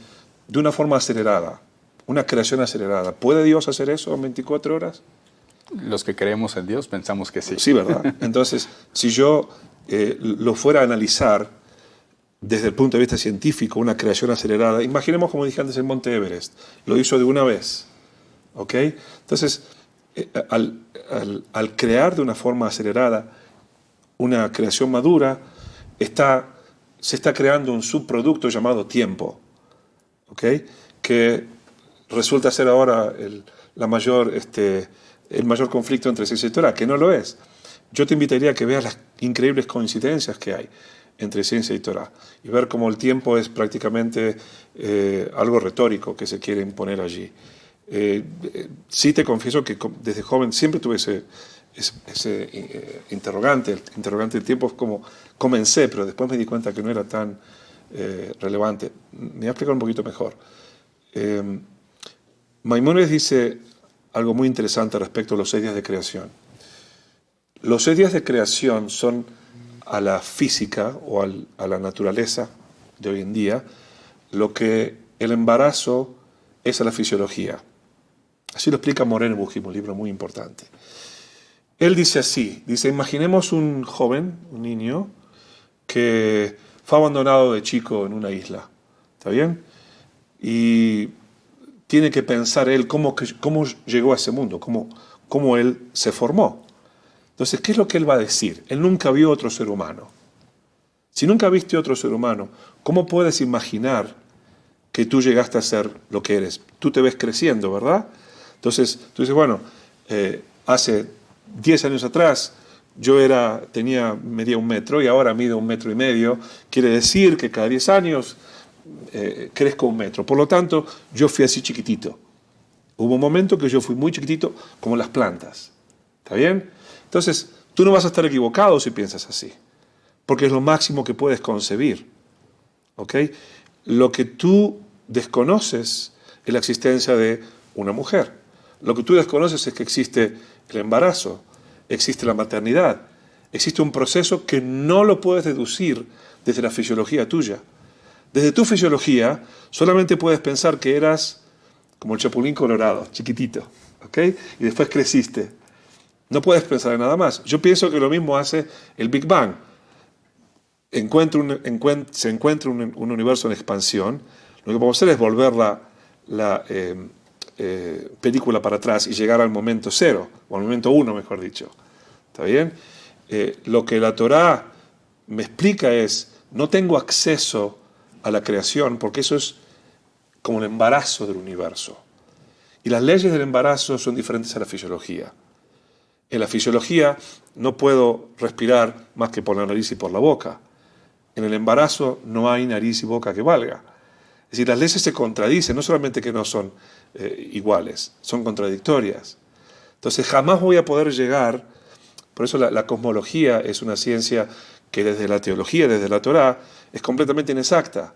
de una forma acelerada. Una creación acelerada. ¿Puede Dios hacer eso en 24 horas? Los que creemos en Dios pensamos que sí. Sí, ¿verdad? Entonces, si yo lo fuera a analizar desde el punto de vista científico, una creación acelerada, imaginemos, como dije antes, el Monte Everest. Lo hizo de una vez. ¿Ok? Entonces, al crear de una forma acelerada una creación madura, se está creando un subproducto llamado tiempo. ¿Ok? Que resulta ser ahora el mayor conflicto entre ciencia y Torá, que no lo es. Yo te invitaría a que veas las increíbles coincidencias que hay entre ciencia y Torá y ver cómo el tiempo es prácticamente algo retórico que se quiere imponer allí. Sí te confieso que desde joven siempre tuve ese interrogante. El interrogante del tiempo es como comencé, pero después me di cuenta que no era tan relevante. Me voy a explicar un poquito mejor. Maimónides dice algo muy interesante respecto a los 6 días de creación. Los 6 días de creación son a la física o a la naturaleza de hoy en día lo que el embarazo es a la fisiología. Así lo explica Moreno Bujim, un libro muy importante. él dice así, dice, imaginemos un joven, un niño, que fue abandonado de chico en una isla, ¿está bien? Y tiene que pensar él cómo llegó a ese mundo, cómo él se formó. Entonces, ¿qué es lo que él va a decir? Él nunca vio otro ser humano. Si nunca viste otro ser humano, ¿cómo puedes imaginar que tú llegaste a ser lo que eres? Tú te ves creciendo, ¿verdad? Entonces, tú dices, bueno, hace 10 años atrás yo medía 1 metro y ahora mido 1,5 metros. Quiere decir que cada 10 años crezco 1 metro. Por lo tanto, yo fui así chiquitito. Hubo un momento que yo fui muy chiquitito, como las plantas. ¿Está bien? Entonces, tú no vas a estar equivocado si piensas así, porque es lo máximo que puedes concebir. ¿Ok? Lo que tú desconoces es la existencia de una mujer. Lo que tú desconoces es que existe el embarazo, existe la maternidad, existe un proceso que no lo puedes deducir desde la fisiología tuya. Desde tu fisiología solamente puedes pensar que eras como el chapulín colorado, chiquitito, ¿ok? Y después creciste. No puedes pensar en nada más. Yo pienso que lo mismo hace el Big Bang. Se encuentra un universo en expansión. Lo que podemos hacer es volver la película para atrás y llegar al momento 0, o al momento 1, mejor dicho. ¿Está bien? Lo que la Torá me explica es, no tengo acceso a la creación, porque eso es como el embarazo del universo. Y las leyes del embarazo son diferentes a la fisiología. En la fisiología no puedo respirar más que por la nariz y por la boca. En el embarazo no hay nariz y boca que valga. Es decir, las leyes se contradicen, no solamente que no son iguales, son contradictorias. Entonces jamás voy a poder llegar, por eso la cosmología es una ciencia que desde la teología, desde la Torá, es completamente inexacta.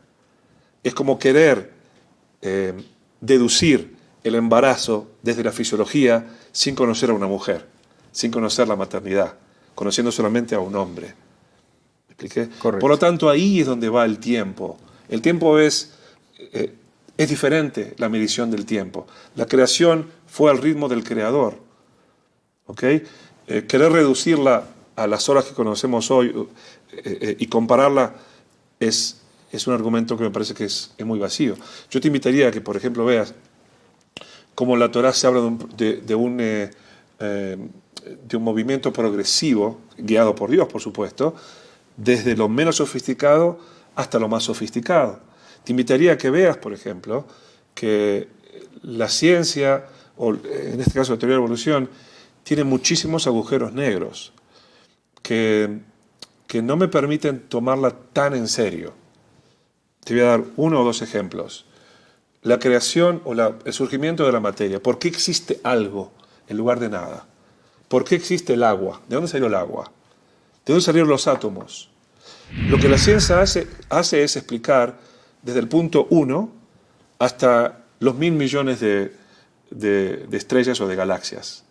Es como querer deducir el embarazo desde la fisiología sin conocer a una mujer, sin conocer la maternidad, conociendo solamente a un hombre. ¿Me expliqué? Correcto. Por lo tanto, ahí es donde va el tiempo. El tiempo es diferente, la medición del tiempo. La creación fue al ritmo del creador. ¿Ok? Querer reducirla a las horas que conocemos hoy y compararla es un argumento que me parece que es muy vacío. Yo te invitaría a que, por ejemplo, veas cómo la Torá se habla de un movimiento progresivo, guiado por Dios, por supuesto, desde lo menos sofisticado hasta lo más sofisticado. Te invitaría a que veas, por ejemplo, que la ciencia, o en este caso la teoría de la evolución, tiene muchísimos agujeros negros que no me permiten tomarla tan en serio. Te voy a dar 1 o 2 ejemplos. La creación o el surgimiento de la materia. ¿Por qué existe algo en lugar de nada? ¿Por qué existe el agua? ¿De dónde salió el agua? ¿De dónde salieron los átomos? Lo que la ciencia hace es explicar desde el punto 1 hasta los 1.000 millones de estrellas o de galaxias,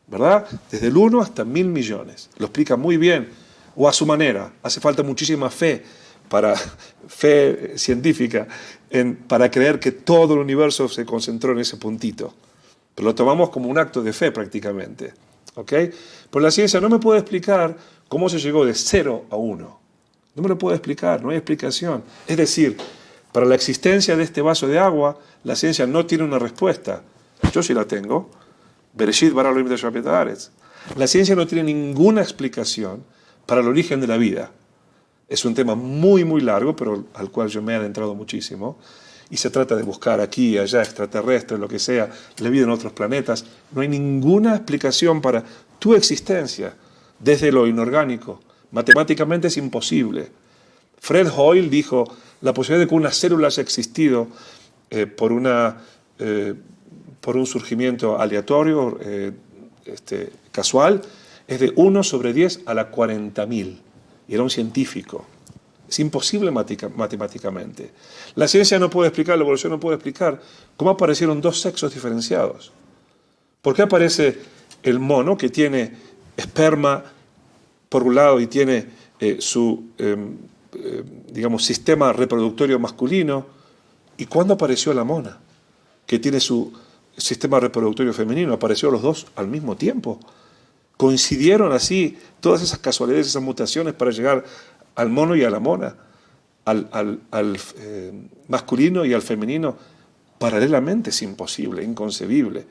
¿verdad? Desde el 1 hasta 1.000 millones. Lo explica muy bien, o a su manera. Hace falta muchísima fe científica, para creer que todo el universo se concentró en ese puntito. Pero lo tomamos como un acto de fe prácticamente. ¿Ok? Pero la ciencia no me puede explicar cómo se llegó de 0 a 1. No me lo puede explicar, no hay explicación. Es decir, para la existencia de este vaso de agua, la ciencia no tiene una respuesta. Yo sí la tengo. Bereshit bara Elohim et haaretz. La ciencia no tiene ninguna explicación para el origen de la vida. Es un tema muy, muy largo, pero al cual yo me he adentrado muchísimo. Y se trata de buscar aquí, allá, extraterrestres, lo que sea, la vida en otros planetas. No hay ninguna explicación para tu existencia desde lo inorgánico. Matemáticamente es imposible. Fred Hoyle dijo, la posibilidad de que una célula haya existido por un surgimiento aleatorio, casual, es de 1 sobre 10 a la 40.000. Y era un científico. Es imposible matemáticamente. La ciencia no puede explicar, la evolución no puede explicar cómo aparecieron 2 sexos diferenciados. ¿Por qué aparece el mono que tiene esperma por un lado y tiene su sistema reproductorio masculino? ¿Y cuándo apareció la mona que tiene su sistema reproductorio femenino? Apareció los 2 al mismo tiempo. coincidieron así todas esas casualidades, esas mutaciones para llegar al mono y a la mona, al masculino y al femenino, paralelamente. Es imposible, inconcebible.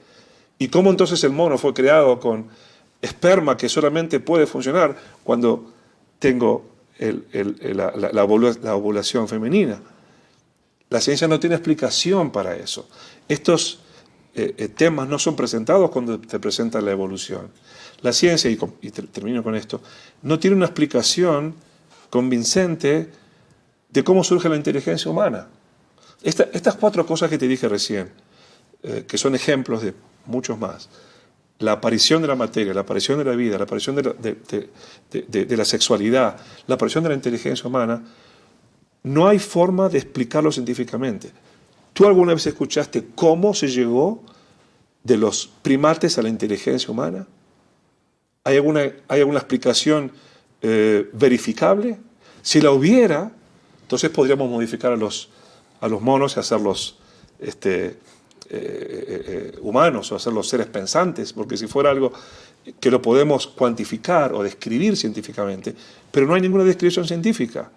¿Y cómo entonces el mono fue creado con esperma que solamente puede funcionar cuando tengo la ovulación femenina? La ciencia no tiene explicación para eso. Estos temas no son presentados cuando te presenta la evolución. La ciencia, y termino con esto, no tiene una explicación convincente de cómo surge la inteligencia humana. Estas 4 cosas que te dije recién, que son ejemplos de muchos más: la aparición de la materia, la aparición de la vida, la aparición de la sexualidad, la aparición de la inteligencia humana, no hay forma de explicarlo científicamente. ¿Tú alguna vez escuchaste cómo se llegó de los primates a la inteligencia humana? ¿Hay alguna explicación verificable? Si la hubiera, entonces podríamos modificar a los monos y hacerlos humanos, o hacerlos seres pensantes, porque si fuera algo que lo podemos cuantificar o describir científicamente, pero no hay ninguna descripción científica.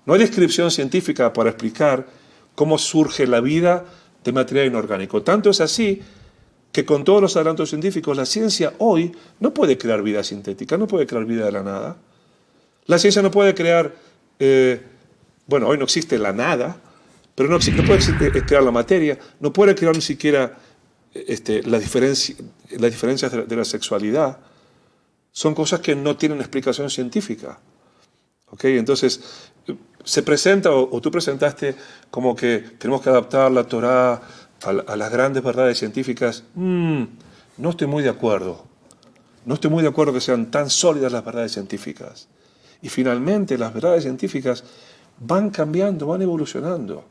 No hay descripción científica para explicar cómo surge la vida de material inorgánico. Tanto es así que con todos los adelantos científicos, la ciencia hoy no puede crear vida sintética, no puede crear vida de la nada. La ciencia no puede crear, hoy no existe la nada, pero no puede crear la materia, no puede crear ni siquiera las diferencias de la sexualidad. Son cosas que no tienen explicación científica. ¿Okay? Entonces, se presenta, o tú presentaste, como que tenemos que adaptar la Torá a las grandes verdades científicas. No estoy muy de acuerdo. No estoy muy de acuerdo que sean tan sólidas las verdades científicas. Y finalmente, las verdades científicas van cambiando, van evolucionando.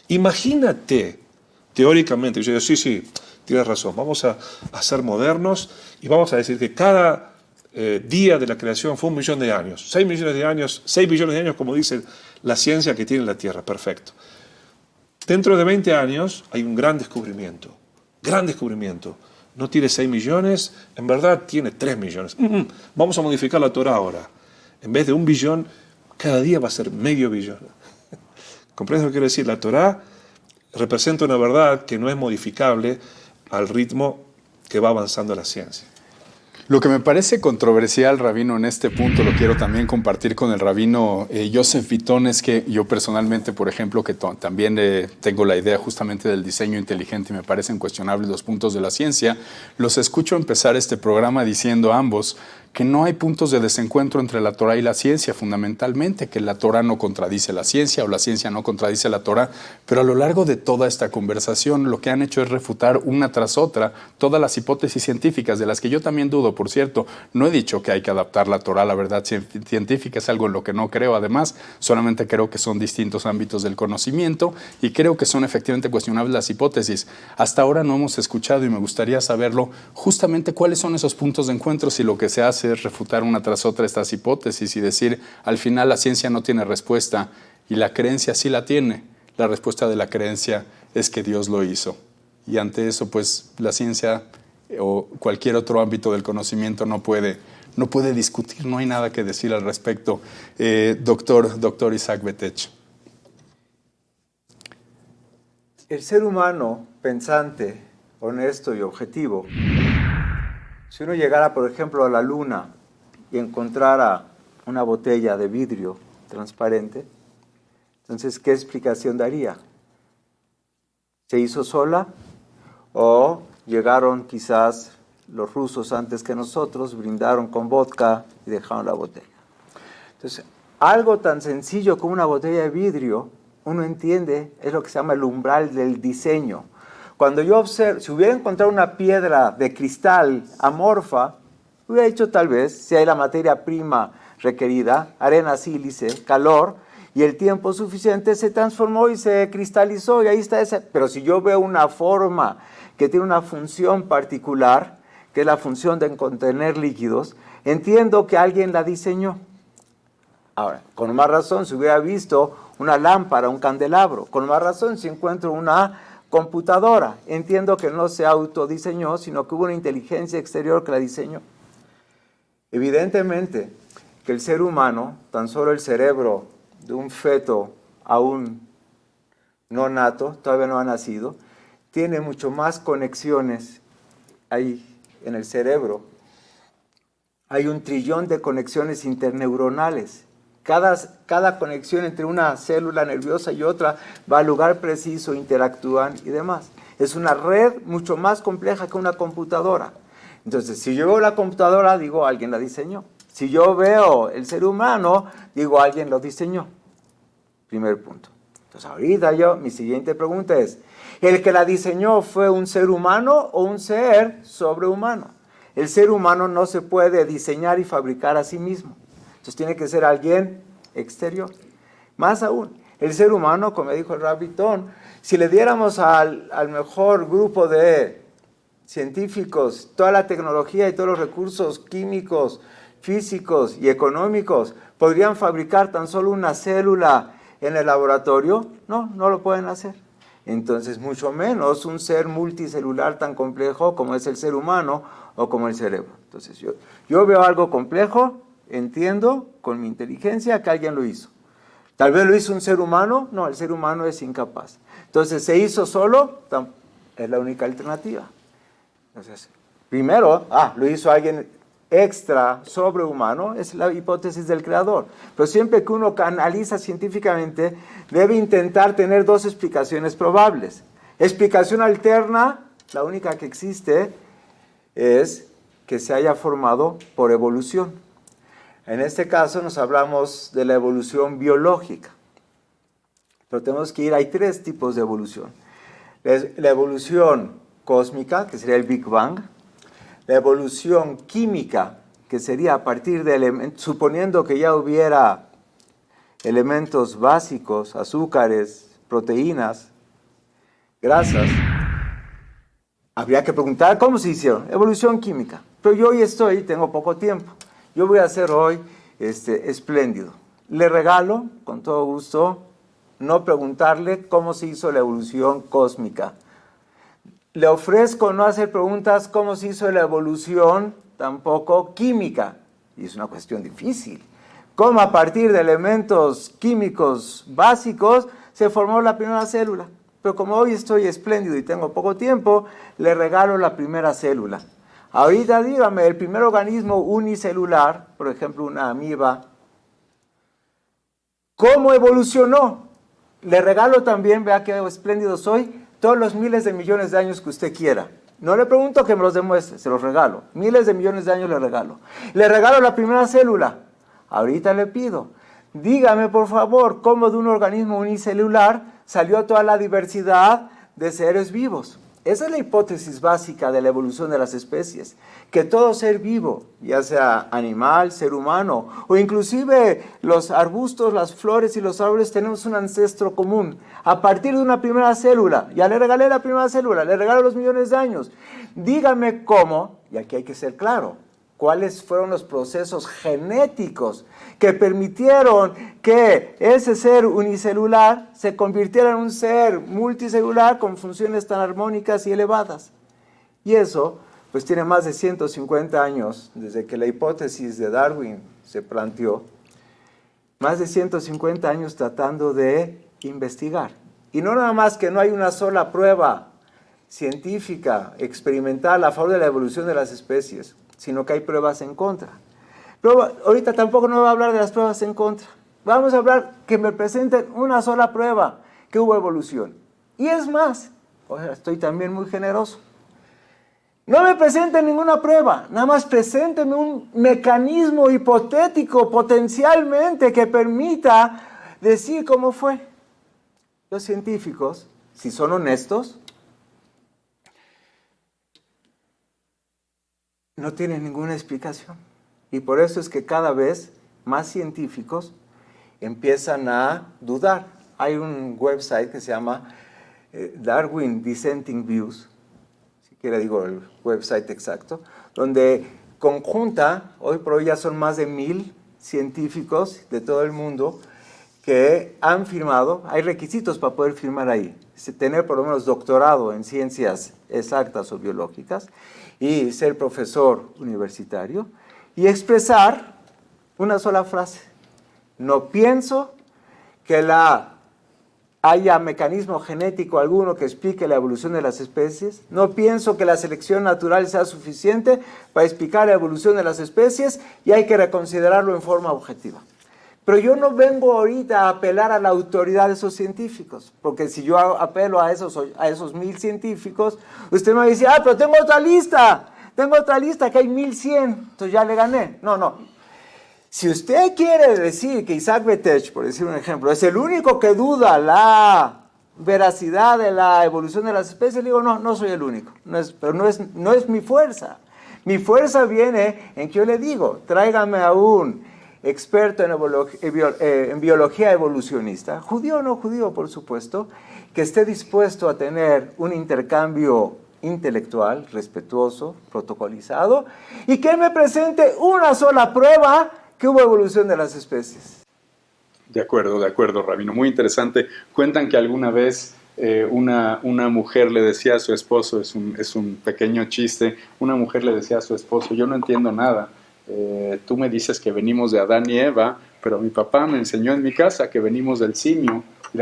Imagínate, teóricamente, yo digo, sí, tienes razón, vamos a ser modernos y vamos a decir que cada día de la creación fue 1 millón de años, 6 millones de años, 6 billones de años, como dice la ciencia que tiene la Tierra. Perfecto. Dentro de 20 años hay un gran descubrimiento. No tiene 6 millones, en verdad tiene 3 millones. Vamos a modificar la Torah ahora. En vez de 1 billón, cada día va a ser medio billón. ¿Comprendes lo que quiero decir? La Torah representa una verdad que no es modificable al ritmo que va avanzando la ciencia. Lo que me parece controversial, rabino, en este punto, lo quiero también compartir con el rabino Joseph Vitón, es que yo personalmente, por ejemplo, que también tengo la idea justamente del diseño inteligente y me parecen cuestionables los puntos de la ciencia, los escucho empezar este programa diciendo ambos que no hay puntos de desencuentro entre la Torah y la ciencia, fundamentalmente, que la Torah no contradice la ciencia o la ciencia no contradice la Torah, pero a lo largo de toda esta conversación lo que han hecho es refutar una tras otra todas las hipótesis científicas, de las que yo también dudo, por cierto. No he dicho que hay que adaptar la Torah a la verdad científica, es algo en lo que no creo, además, solamente creo que son distintos ámbitos del conocimiento y creo que son efectivamente cuestionables las hipótesis. Hasta ahora no hemos escuchado, y me gustaría saberlo, justamente cuáles son esos puntos de encuentro, si lo que se hace es refutar una tras otra estas hipótesis y decir, al final la ciencia no tiene respuesta y la creencia sí la tiene. La respuesta de la creencia es que Dios lo hizo. Y ante eso, pues, la ciencia o cualquier otro ámbito del conocimiento no puede discutir, no hay nada que decir al respecto. Doctor Isaac Betech. El ser humano pensante, honesto y objetivo, si uno llegara, por ejemplo, a la Luna y encontrara una botella de vidrio transparente, entonces, ¿qué explicación daría? ¿Se hizo sola? ¿O llegaron quizás los rusos antes que nosotros, brindaron con vodka y dejaron la botella? Entonces, algo tan sencillo como una botella de vidrio, uno entiende, es lo que se llama el umbral del diseño. Cuando yo observo, si hubiera encontrado una piedra de cristal amorfa, hubiera dicho tal vez, si hay la materia prima requerida, arena, sílice, calor, y el tiempo suficiente, se transformó y se cristalizó, y ahí está ese. Pero si yo veo una forma que tiene una función particular, que es la función de contener líquidos, entiendo que alguien la diseñó. Ahora, con más razón, si hubiera visto una lámpara, un candelabro, con más razón, si encuentro una computadora, entiendo que no se autodiseñó, sino que hubo una inteligencia exterior que la diseñó. Evidentemente que el ser humano, tan solo el cerebro de un feto aún no nato, todavía no ha nacido, tiene mucho más conexiones ahí en el cerebro. Hay 1 trillón de conexiones interneuronales. Cada conexión entre una célula nerviosa y otra va al lugar preciso, interactúan y demás. Es una red mucho más compleja que una computadora. Entonces, si yo veo la computadora, digo, alguien la diseñó. Si yo veo el ser humano, digo, alguien lo diseñó. Primer punto. Entonces, ahorita mi siguiente pregunta es, ¿el que la diseñó fue un ser humano o un ser sobrehumano? El ser humano no se puede diseñar y fabricar a sí mismo. Entonces tiene que ser alguien exterior. Más aún, el ser humano, como dijo el Rabbi Ton, si le diéramos al mejor grupo de científicos toda la tecnología y todos los recursos químicos, físicos y económicos, ¿podrían fabricar tan solo una célula en el laboratorio? No, no lo pueden hacer. Entonces, mucho menos un ser multicelular tan complejo como es el ser humano o como el cerebro. Entonces, yo veo algo complejo, entiendo con mi inteligencia que alguien lo hizo. Tal vez lo hizo un ser humano, no, el ser humano es incapaz. Entonces, ¿se hizo solo? Es la única alternativa. Entonces, primero, lo hizo alguien extra sobrehumano, es la hipótesis del creador. Pero siempre que uno analiza científicamente, debe intentar tener 2 explicaciones probables. Explicación alterna, la única que existe, es que se haya formado por evolución. En este caso nos hablamos de la evolución biológica. Pero tenemos que hay 3 tipos de evolución. La evolución cósmica, que sería el Big Bang. La evolución química, que sería a partir de elementos, suponiendo que ya hubiera elementos básicos, azúcares, proteínas, grasas, habría que preguntar cómo se hicieron. Evolución química. Pero yo hoy tengo poco tiempo. Yo voy a hacer hoy espléndido. Le regalo, con todo gusto, no preguntarle cómo se hizo la evolución cósmica. Le ofrezco no hacer preguntas cómo se hizo la evolución, tampoco química. Y es una cuestión difícil. Cómo a partir de elementos químicos básicos se formó la primera célula. Pero como hoy estoy espléndido y tengo poco tiempo, le regalo la primera célula. Ahorita dígame, el primer organismo unicelular, por ejemplo una amiba, ¿cómo evolucionó? Le regalo también, vea qué espléndido soy, todos los miles de millones de años que usted quiera. No le pregunto que me los demuestre, se los regalo. Miles de millones de años le regalo. Le regalo la primera célula. Ahorita le pido, dígame por favor, cómo de un organismo unicelular salió toda la diversidad de seres vivos. Esa es la hipótesis básica de la evolución de las especies, que todo ser vivo, ya sea animal, ser humano, o inclusive los arbustos, las flores y los árboles, tenemos un ancestro común. A partir de una primera célula, ya le regalé la primera célula, le regalo los millones de años. Dígame cómo, y aquí hay que ser claro, cuáles fueron los procesos genéticos que permitieron que ese ser unicelular se convirtiera en un ser multicelular con funciones tan armónicas y elevadas. Y eso, pues tiene más de 150 años desde que la hipótesis de Darwin se planteó, más de 150 años tratando de investigar. Y no nada más que no hay una sola prueba científica, experimental a favor de la evolución de las especies, sino que hay pruebas en contra. Pero ahorita tampoco no voy a hablar de las pruebas en contra. Vamos a hablar que me presenten una sola prueba que hubo evolución. Y es más, estoy también muy generoso. No me presenten ninguna prueba, nada más preséntenme un mecanismo hipotético potencialmente que permita decir cómo fue. Los científicos, si son honestos, no tienen ninguna explicación. Y por eso es que cada vez más científicos empiezan a dudar. Hay un website que se llama Darwin Dissenting Views, si quiere digo el website exacto, donde conjunta, hoy por hoy ya son más de 1000 científicos de todo el mundo que han firmado, hay requisitos para poder firmar ahí, tener por lo menos doctorado en ciencias exactas o biológicas y ser profesor universitario. y expresar una sola frase. No pienso que haya mecanismo genético alguno que explique la evolución de las especies. No pienso que la selección natural sea suficiente para explicar la evolución de las especies y hay que reconsiderarlo en forma objetiva. Pero yo no vengo ahorita a apelar a la autoridad de esos científicos, porque si yo apelo a esos 1000 científicos, usted me va a decir, pero tengo otra lista que hay 1100, entonces ya le gané. No. Si usted quiere decir que Isaac Betech, por decir un ejemplo, es el único que duda la veracidad de la evolución de las especies, le digo, no soy el único, pero no es mi fuerza. Mi fuerza viene en que yo le digo, tráigame a un experto en biología evolucionista, judío o no judío, por supuesto, que esté dispuesto a tener un intercambio intelectual, respetuoso, protocolizado, y que me presente una sola prueba que hubo evolución de las especies. De acuerdo, Rabino. Muy interesante. Cuentan que alguna vez una mujer le decía a su esposo, es un pequeño chiste, una mujer le decía a su esposo, yo no entiendo nada. Tú me dices que venimos de Adán y Eva, pero mi papá me enseñó en mi casa que venimos del simio. Y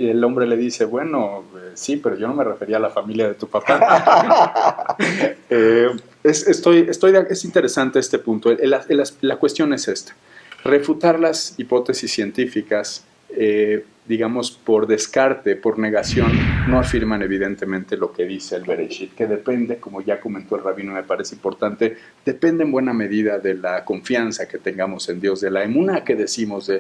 el hombre le dice, bueno, sí, pero yo no me refería a la familia de tu papá. Es interesante este punto. La cuestión es esta. Refutar las hipótesis científicas, digamos, por descarte, por negación, no afirman evidentemente lo que dice el Bereshit, que depende, como ya comentó el rabino, me parece importante, depende en buena medida de la confianza que tengamos en Dios, de la emuná que decimos,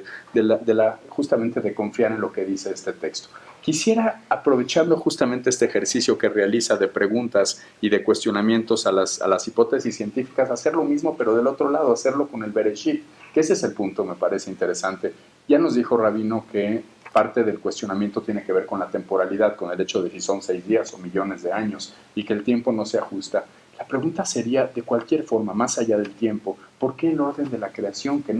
justamente de confiar en lo que dice este texto. Quisiera, aprovechando justamente este ejercicio que realiza de preguntas y de cuestionamientos a las hipótesis científicas, hacer lo mismo, pero del otro lado, hacerlo con el Bereshit, que ese es el punto, me parece interesante. Ya nos dijo Rabino que parte del cuestionamiento tiene que ver con la temporalidad, con el hecho de si son 6 días o millones de años y que el tiempo no se ajusta. La pregunta sería, de cualquier forma, más allá del tiempo, ¿por qué el orden de la creación que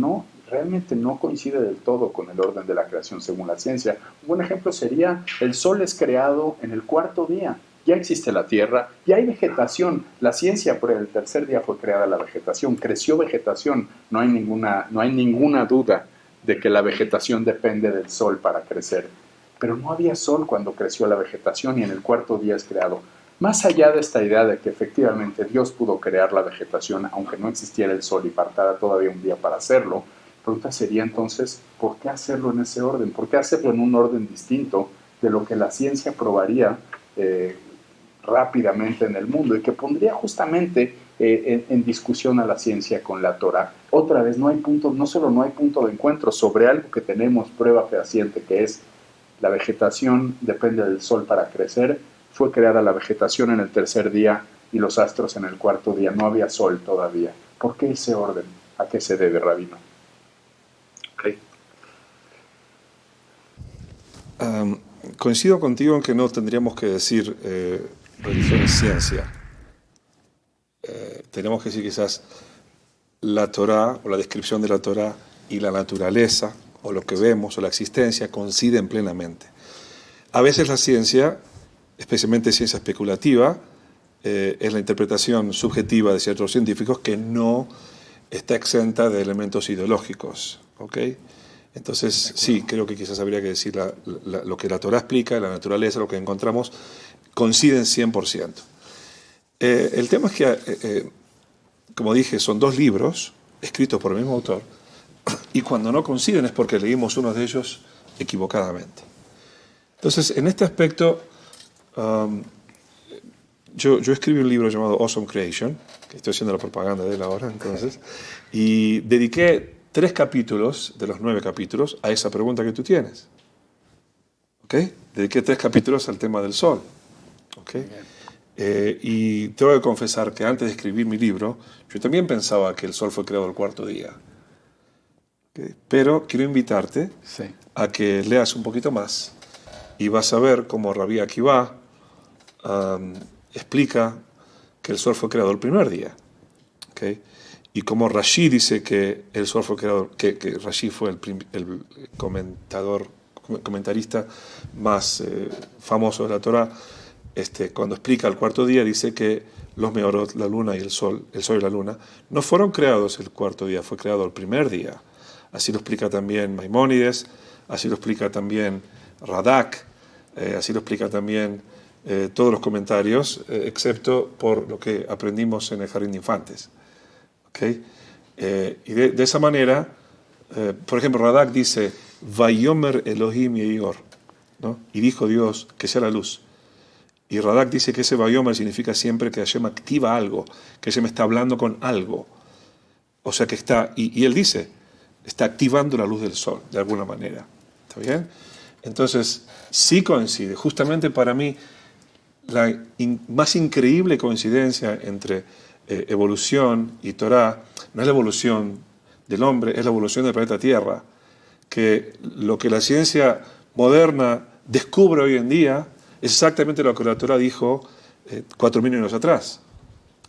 realmente no coincide del todo con el orden de la creación según la ciencia? Un buen ejemplo sería, el Sol es creado en el 4.º día. Ya existe la Tierra, ya hay vegetación. La ciencia, por el 3er día fue creada la vegetación, creció vegetación. No hay ninguna duda de que la vegetación depende del sol para crecer. Pero no había sol cuando creció la vegetación y en el 4.º día es creado. Más allá de esta idea de que efectivamente Dios pudo crear la vegetación, aunque no existiera el sol y faltara todavía un día para hacerlo, la pregunta sería entonces, ¿por qué hacerlo en ese orden? ¿Por qué hacerlo en un orden distinto de lo que la ciencia probaría rápidamente en el mundo y que pondría justamente en discusión a la ciencia con la Torá? Otra vez, no solo no hay punto de encuentro sobre algo que tenemos prueba fehaciente, que es la vegetación depende del sol para crecer. Fue creada la vegetación en el 3er día y los astros en el 4.º día. No había sol todavía. ¿Por qué ese orden? ¿A qué se debe, Rabino? Okay. Coincido contigo en que no tendríamos que decir religión y ciencia. Tenemos que decir quizás la Torá o la descripción de la Torá y la naturaleza o lo que vemos o la existencia coinciden plenamente. A veces la ciencia, especialmente ciencia especulativa, es la interpretación subjetiva de ciertos científicos que no está exenta de elementos ideológicos. ¿Okay? Entonces, sí, creo que quizás habría que decir lo que la Torá explica, la naturaleza, lo que encontramos, coinciden 100%. El tema es que, como dije, son 2 libros escritos por el mismo autor y cuando no coinciden es porque leímos uno de ellos equivocadamente. Entonces, en este aspecto, yo escribí un libro llamado Awesome Creation, que estoy haciendo la propaganda de él ahora, entonces, y dediqué 3 capítulos de los 9 capítulos a esa pregunta que tú tienes. ¿Okay? Dediqué 3 capítulos al tema del sol. ¿Okay? Y tengo que confesar que antes de escribir mi libro, yo también pensaba que el sol fue creado el 4.º día. ¿Okay? Pero quiero invitarte a que leas un poquito más y vas a ver cómo Rabbi Akiva explica que el sol fue creado el 1.er día. ¿Okay? Y como Rashi dice que el sol fue creado, que Rashi fue el comentarista más famoso de la Torá, cuando explica el cuarto día, dice que los meorot, la luna y el sol y la luna, no fueron creados el cuarto día, fue creado el primer día. Así lo explica también Maimónides, así lo explica también Radak, así lo explica también todos los comentarios, excepto por lo que aprendimos en el Jardín de Infantes. ¿Okay? Y de esa manera, por ejemplo, Radak dice, Vayomer Elohim Yeyor, ¿no? Y dijo Dios que sea la luz. Y Radak dice que ese Vayomer significa siempre que Hashem activa algo, que Hashem está hablando con algo. O sea que está, y él dice, está activando la luz del sol, de alguna manera. ¿Está bien? Entonces, sí coincide. Justamente para mí, la más increíble coincidencia entre evolución y Torah no es la evolución del hombre, es la evolución del planeta Tierra. Que lo que la ciencia moderna descubre hoy en día es exactamente lo que la Torah dijo 4.000 años atrás.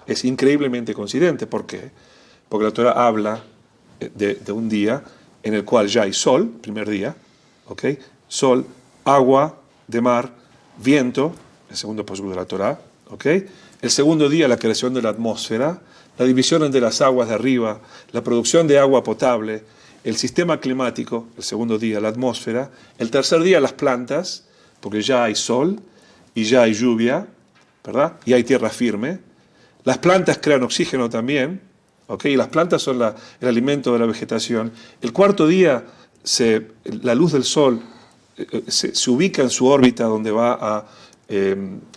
Es increíblemente coincidente. ¿Por qué? Porque la Torah habla de un día en el cual ya hay sol, primer día, ¿okay? Sol, agua de mar, viento, el segundo pasuk de la Torah, ¿okay? El segundo día, la creación de la atmósfera, la división entre las aguas de arriba, la producción de agua potable, el sistema climático, el segundo día, la atmósfera, el tercer día, las plantas, porque ya hay sol y ya hay lluvia, ¿verdad? Y hay tierra firme. Las plantas crean oxígeno también, ¿okay? Y las plantas son el alimento de la vegetación. El cuarto día, la luz del sol se ubica en su órbita donde va a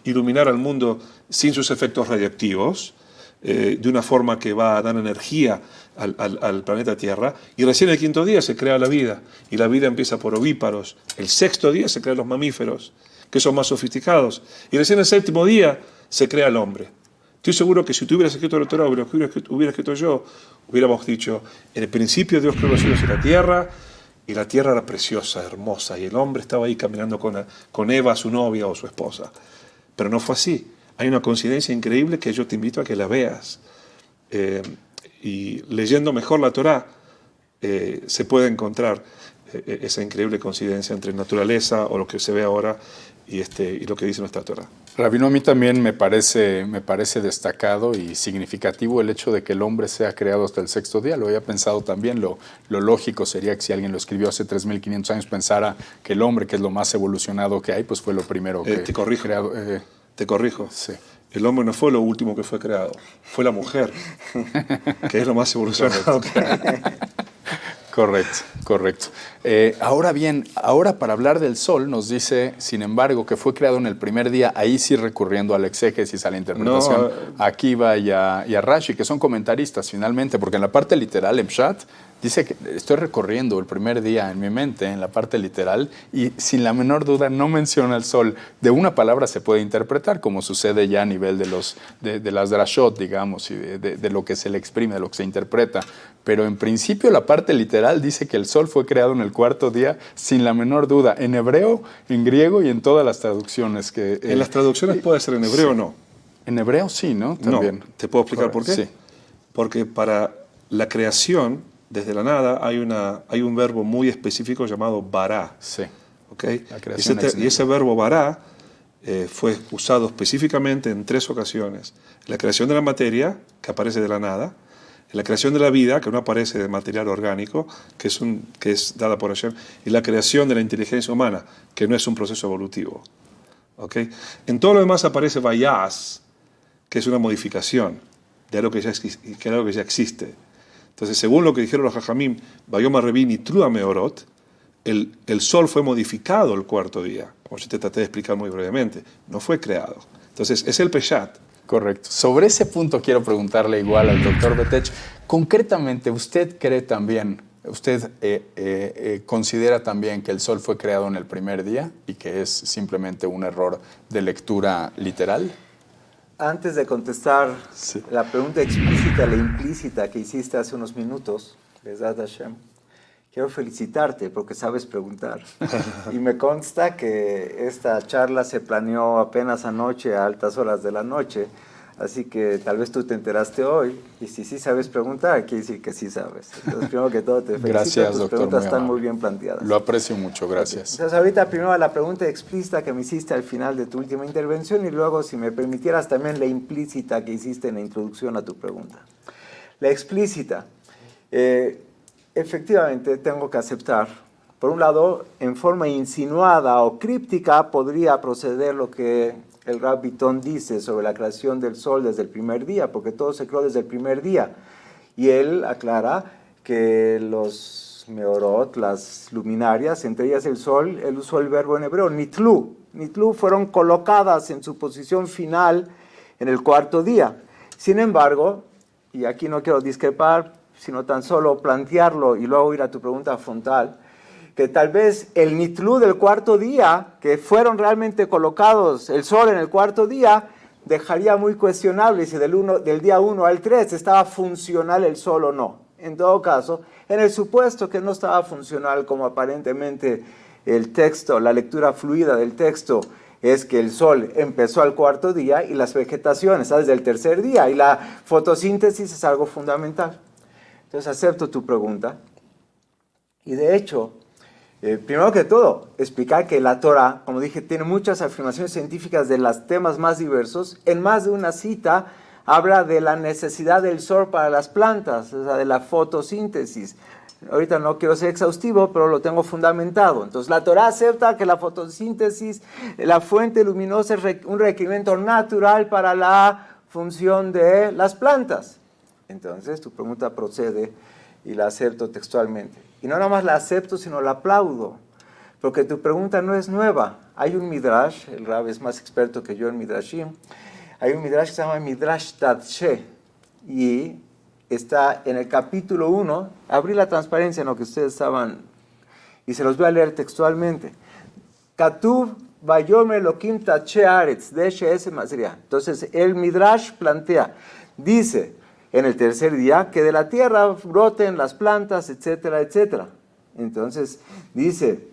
iluminar al mundo sin sus efectos radiactivos, de una forma que va a dar energía al planeta Tierra, y recién el quinto día se crea la vida, y la vida empieza por ovíparos. El sexto día se crean los mamíferos, que son más sofisticados, y recién el séptimo día se crea el hombre. Estoy seguro que si tú hubieras escrito la Torah, hubiera escrito yo, hubiéramos dicho, en el principio Dios creó los cielos y la tierra era preciosa, hermosa, y el hombre estaba ahí caminando con Eva, su novia o su esposa. Pero no fue así. Hay una coincidencia increíble que yo te invito a que la veas. Y leyendo mejor la Torah, se puede encontrar esa increíble coincidencia entre naturaleza o lo que se ve ahora y lo que dice nuestra Torah. Rabino, a mí también me parece destacado y significativo el hecho de que el hombre sea creado hasta el sexto día. Lo había pensado también. Lo lógico sería que si alguien lo escribió hace 3.500 años pensara que el hombre, que es lo más evolucionado que hay, pues fue lo primero que te corrijo. creado. Te corrijo. Sí. El hombre no fue lo último que fue creado, fue la mujer, que es lo más evolucionado que hay. Correcto. Ahora bien, para hablar del sol nos dice, sin embargo, que fue creado en el primer día, ahí sí recurriendo al exégesis, a la interpretación, a Akiva y a Rashi, que son comentaristas finalmente, porque en la parte literal, en Pshat, dice que estoy recorriendo el primer día en mi mente, en la parte literal, y sin la menor duda no menciona el sol. De una palabra se puede interpretar, como sucede ya a nivel de las drashot, digamos, y de lo que se le exprime, de lo que se interpreta. Pero en principio la parte literal dice que el sol fue creado en el cuarto día, sin la menor duda, en hebreo, en griego y en todas las traducciones. En las traducciones puede ser en hebreo o no. En hebreo sí, ¿no? También. No, ¿te puedo explicar por qué? Sí. Porque para la creación, desde la nada, hay un verbo muy específico llamado bará. Sí. ¿Okay? Y ese verbo bará fue usado específicamente en 3 ocasiones. La creación de la materia, que aparece de la nada, la creación de la vida, que no aparece de material orgánico, que es dada por Hashem, y la creación de la inteligencia humana, que no es un proceso evolutivo. ¿Okay? En todo lo demás aparece vayas, que es una modificación de algo que ya existe. Entonces, según lo que dijeron los Jajamim, Vayoma Revin y Trua Meorot, el sol fue modificado el cuarto día, como yo te traté de explicar muy brevemente, no fue creado. Entonces, es el Peshat. Correcto. Sobre ese punto quiero preguntarle igual al doctor Betech. Concretamente, ¿usted cree también, considera también que el sol fue creado en el primer día y que es simplemente un error de lectura literal? Antes de contestar la pregunta explícita e implícita que hiciste hace unos minutos, Bezat Hashem, quiero felicitarte porque sabes preguntar. Y me consta que esta charla se planeó apenas anoche, a altas horas de la noche. Así que tal vez tú te enteraste hoy, y si sí sabes preguntar, quiere decir que sí sabes. Entonces, primero que todo, te felicito. Gracias, tus doctor. preguntas están amable. muy bien planteadas. Lo aprecio mucho, gracias. Entonces, ahorita primero la pregunta explícita que me hiciste al final de tu última intervención y luego, si me permitieras, también la implícita que hiciste en la introducción a tu pregunta. La explícita. Efectivamente, tengo que aceptar. Por un lado, en forma insinuada o críptica podría proceder lo que el Rav Bitton dice sobre la creación del sol desde el primer día, porque todo se creó desde el primer día. Y él aclara que los meorot, las luminarias, entre ellas el sol, él usó el verbo en hebreo, nitlu. Nitlu fueron colocadas en su posición final en el cuarto día. Sin embargo, y aquí no quiero discrepar, sino tan solo plantearlo y luego ir a tu pregunta frontal, que tal vez el nitlú del cuarto día, que fueron realmente colocados el sol en el cuarto día, dejaría muy cuestionable si del día 1 al 3 estaba funcional el sol o no. En todo caso, en el supuesto que no estaba funcional, como aparentemente el texto, la lectura fluida del texto, es que el sol empezó al cuarto día y las vegetaciones desde el tercer día, y la fotosíntesis es algo fundamental. Entonces acepto tu pregunta. Y de hecho, primero que todo, explicar que la Torah, como dije, tiene muchas afirmaciones científicas de los temas más diversos. En más de una cita habla de la necesidad del sol para las plantas, o sea, de la fotosíntesis. Ahorita no quiero ser exhaustivo, pero lo tengo fundamentado. Entonces la Torah acepta que la fotosíntesis, la fuente luminosa, es un requerimiento natural para la función de las plantas. Entonces tu pregunta procede y la acepto textualmente. Y no nada más la acepto, sino la aplaudo, porque tu pregunta no es nueva. Hay un midrash, el Rab es más experto que yo en midrashim, hay un midrash que se llama Midrash Tadshe, y está en el capítulo 1, abrí la transparencia en lo que ustedes estaban, y se los voy a leer textualmente. Katuv Vayom Elokim Tadshe Aretz, Deshe Ese Masriah. Entonces el midrash plantea, dice, en el tercer día, que de la tierra broten las plantas, etcétera, etcétera. Entonces, dice,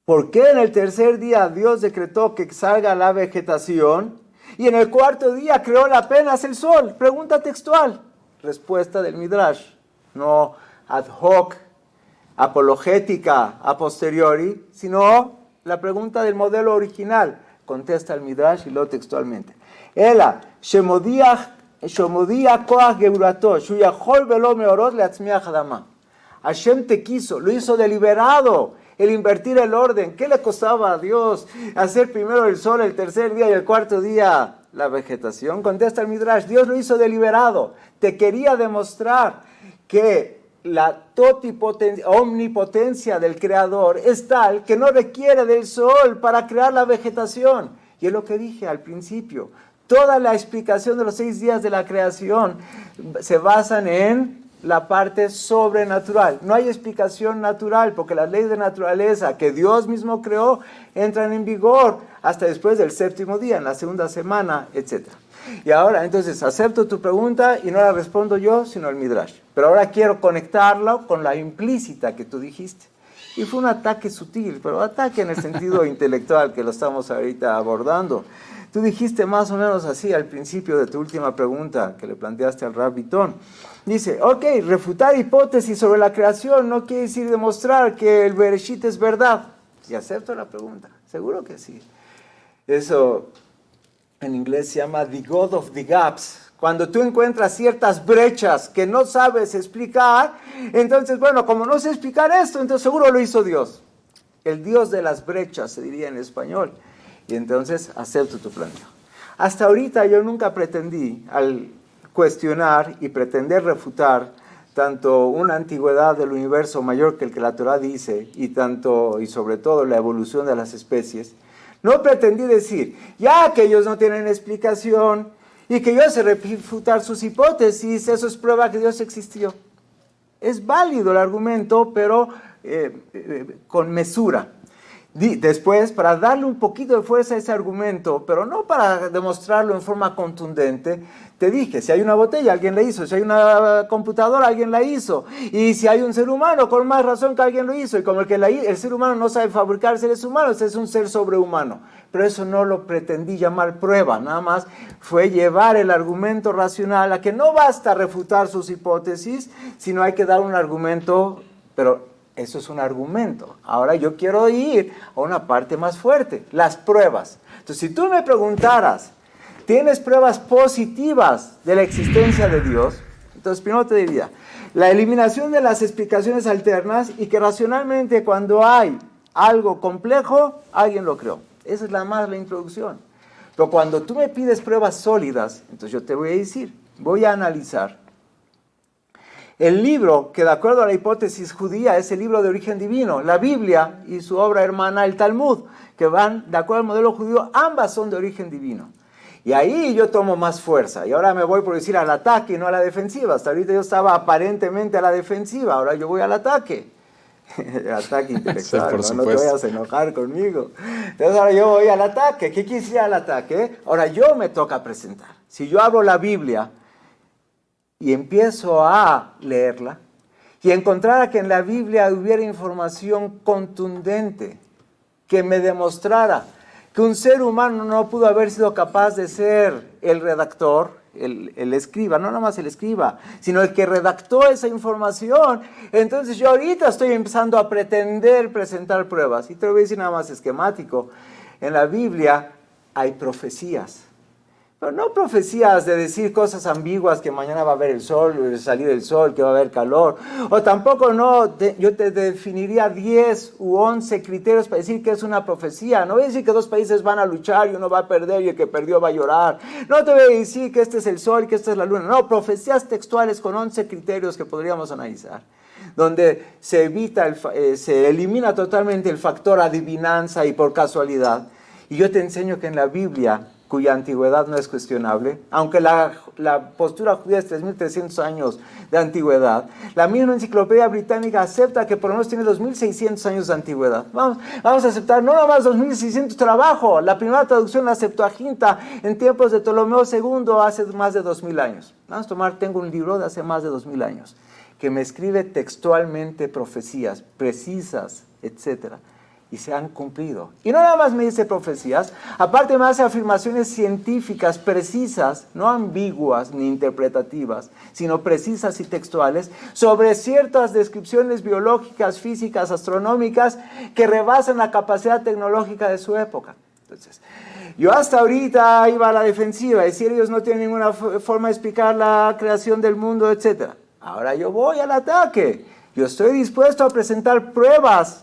¿por qué en el tercer día Dios decretó que salga la vegetación y en el cuarto día creó apenas el sol? Pregunta textual. Respuesta del Midrash. No ad hoc, apologética a posteriori, sino la pregunta del modelo original. Contesta el Midrash y lo textualmente. Ela, Shemodiach Hashem te quiso, lo hizo deliberado, el invertir el orden. ¿Qué le costaba a Dios hacer primero el sol el tercer día y el cuarto día la vegetación? Contesta el Midrash, Dios lo hizo deliberado, te quería demostrar que la omnipotencia del Creador es tal que no requiere del sol para crear la vegetación. Y es lo que dije al principio. Toda la explicación de los 6 días de la creación se basan en la parte sobrenatural. No hay explicación natural, porque las leyes de naturaleza que Dios mismo creó entran en vigor hasta después del 7º día, en la segunda semana, etc. Y ahora, entonces, acepto tu pregunta y no la respondo yo, sino el Midrash. Pero ahora quiero conectarlo con la implícita que tú dijiste. Y fue un ataque sutil, pero ataque en el sentido intelectual que lo estamos ahorita abordando. Tú dijiste más o menos así al principio de tu última pregunta que le planteaste al Rav Bitton. Dice, ok, refutar hipótesis sobre la creación no quiere decir demostrar que el Bereshit es verdad. Y acepto la pregunta, seguro que sí. Eso en inglés se llama the God of the gaps. Cuando tú encuentras ciertas brechas que no sabes explicar, entonces, bueno, como no sé explicar esto, entonces seguro lo hizo Dios. El Dios de las brechas, se diría en español. Y entonces acepto tu planteo. Hasta ahorita yo nunca pretendí, al cuestionar y pretender refutar tanto una antigüedad del universo mayor que el que la Torah dice, y sobre todo la evolución de las especies, no pretendí decir, ya que ellos no tienen explicación y que yo sé refutar sus hipótesis, eso es prueba que Dios existió. Es válido el argumento, pero con mesura. Después, para darle un poquito de fuerza a ese argumento, pero no para demostrarlo en forma contundente, te dije, si hay una botella, alguien la hizo. Si hay una computadora, alguien la hizo. Y si hay un ser humano, con más razón que alguien lo hizo. Y como el ser humano no sabe fabricar seres humanos, es un ser sobrehumano. Pero eso no lo pretendí llamar prueba, nada más fue llevar el argumento racional a que no basta refutar sus hipótesis, sino hay que dar un argumento, pero eso es un argumento. Ahora yo quiero ir a una parte más fuerte, las pruebas. Entonces, si tú me preguntaras, ¿tienes pruebas positivas de la existencia de Dios? Entonces, primero te diría, la eliminación de las explicaciones alternas y que racionalmente cuando hay algo complejo, alguien lo creó. Esa es la introducción. Pero cuando tú me pides pruebas sólidas, entonces yo te voy a decir, voy a analizar. El libro que de acuerdo a la hipótesis judía es el libro de origen divino, la Biblia y su obra hermana el Talmud, que van de acuerdo al modelo judío, ambas son de origen divino. Y ahí yo tomo más fuerza. Y ahora me voy por decir al ataque y no a la defensiva. Hasta ahorita yo estaba aparentemente a la defensiva, ahora yo voy al ataque. Ataque intelectual, sí, no te vayas a enojar conmigo. Entonces ahora yo voy al ataque. ¿Qué quisiera al ataque? Ahora yo me toca presentar. Si yo abro la Biblia y empiezo a leerla y encontrara que en la Biblia hubiera información contundente que me demostrara que un ser humano no pudo haber sido capaz de ser el redactor, el escriba, no nomás el escriba, sino el que redactó esa información, entonces yo ahorita estoy empezando a pretender presentar pruebas. Y te lo voy a decir nada más esquemático. En la Biblia hay profecías. Pero no profecías de decir cosas ambiguas, que mañana va a haber el sol, salir el sol, que va a haber calor. O tampoco yo te definiría 10 u 11 criterios para decir que es una profecía. No voy a decir que dos países van a luchar y uno va a perder y el que perdió va a llorar. No te voy a decir que este es el sol y que esta es la luna. No, profecías textuales con 11 criterios que podríamos analizar. Donde se elimina totalmente el factor adivinanza y por casualidad. Y yo te enseño que en la Biblia, cuya antigüedad no es cuestionable, aunque la postura judía es 3.300 años de antigüedad, la misma enciclopedia británica acepta que por lo menos tiene 2.600 años de antigüedad. Vamos a aceptar no nada más 2.600 trabajo. La primera traducción, la Septuaginta, en tiempos de Ptolomeo II, hace más de 2.000 años. Tengo un libro de hace más de 2.000 años, que me escribe textualmente profecías precisas, etcétera. Y se han cumplido. Y no nada más me dice profecías, aparte me hace afirmaciones científicas precisas, no ambiguas ni interpretativas, sino precisas y textuales, sobre ciertas descripciones biológicas, físicas, astronómicas, que rebasan la capacidad tecnológica de su época. Entonces, yo hasta ahorita iba a la defensiva, es decir, ellos no tienen ninguna forma de explicar la creación del mundo, etc. Ahora yo voy al ataque. Yo estoy dispuesto a presentar pruebas.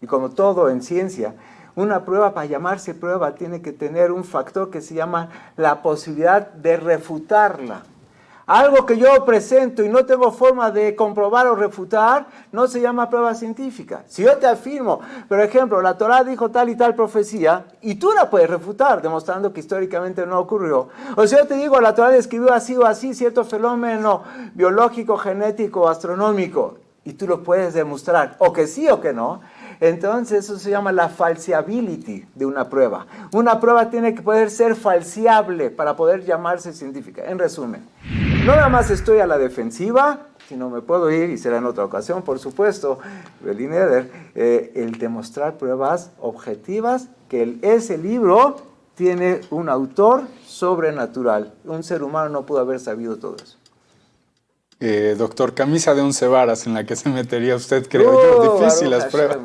Y como todo en ciencia, una prueba, para llamarse prueba, tiene que tener un factor que se llama la posibilidad de refutarla. Algo que yo presento y no tengo forma de comprobar o refutar, no se llama prueba científica. Si yo te afirmo, por ejemplo, la Torá dijo tal y tal profecía, y tú la puedes refutar, demostrando que históricamente no ocurrió. O si yo te digo, la Torá describió así o así cierto fenómeno biológico, genético, astronómico, y tú lo puedes demostrar, o que sí o que no. Entonces eso se llama la falsiability de una prueba. Una prueba tiene que poder ser falseable para poder llamarse científica. En resumen, no nada más estoy a la defensiva, sino me puedo ir, y será en otra ocasión, por supuesto, el demostrar pruebas objetivas que ese libro tiene un autor sobrenatural. Un ser humano no pudo haber sabido todo eso. Doctor, camisa de 11 varas en la que se metería usted, creo yo. Difícil las pruebas.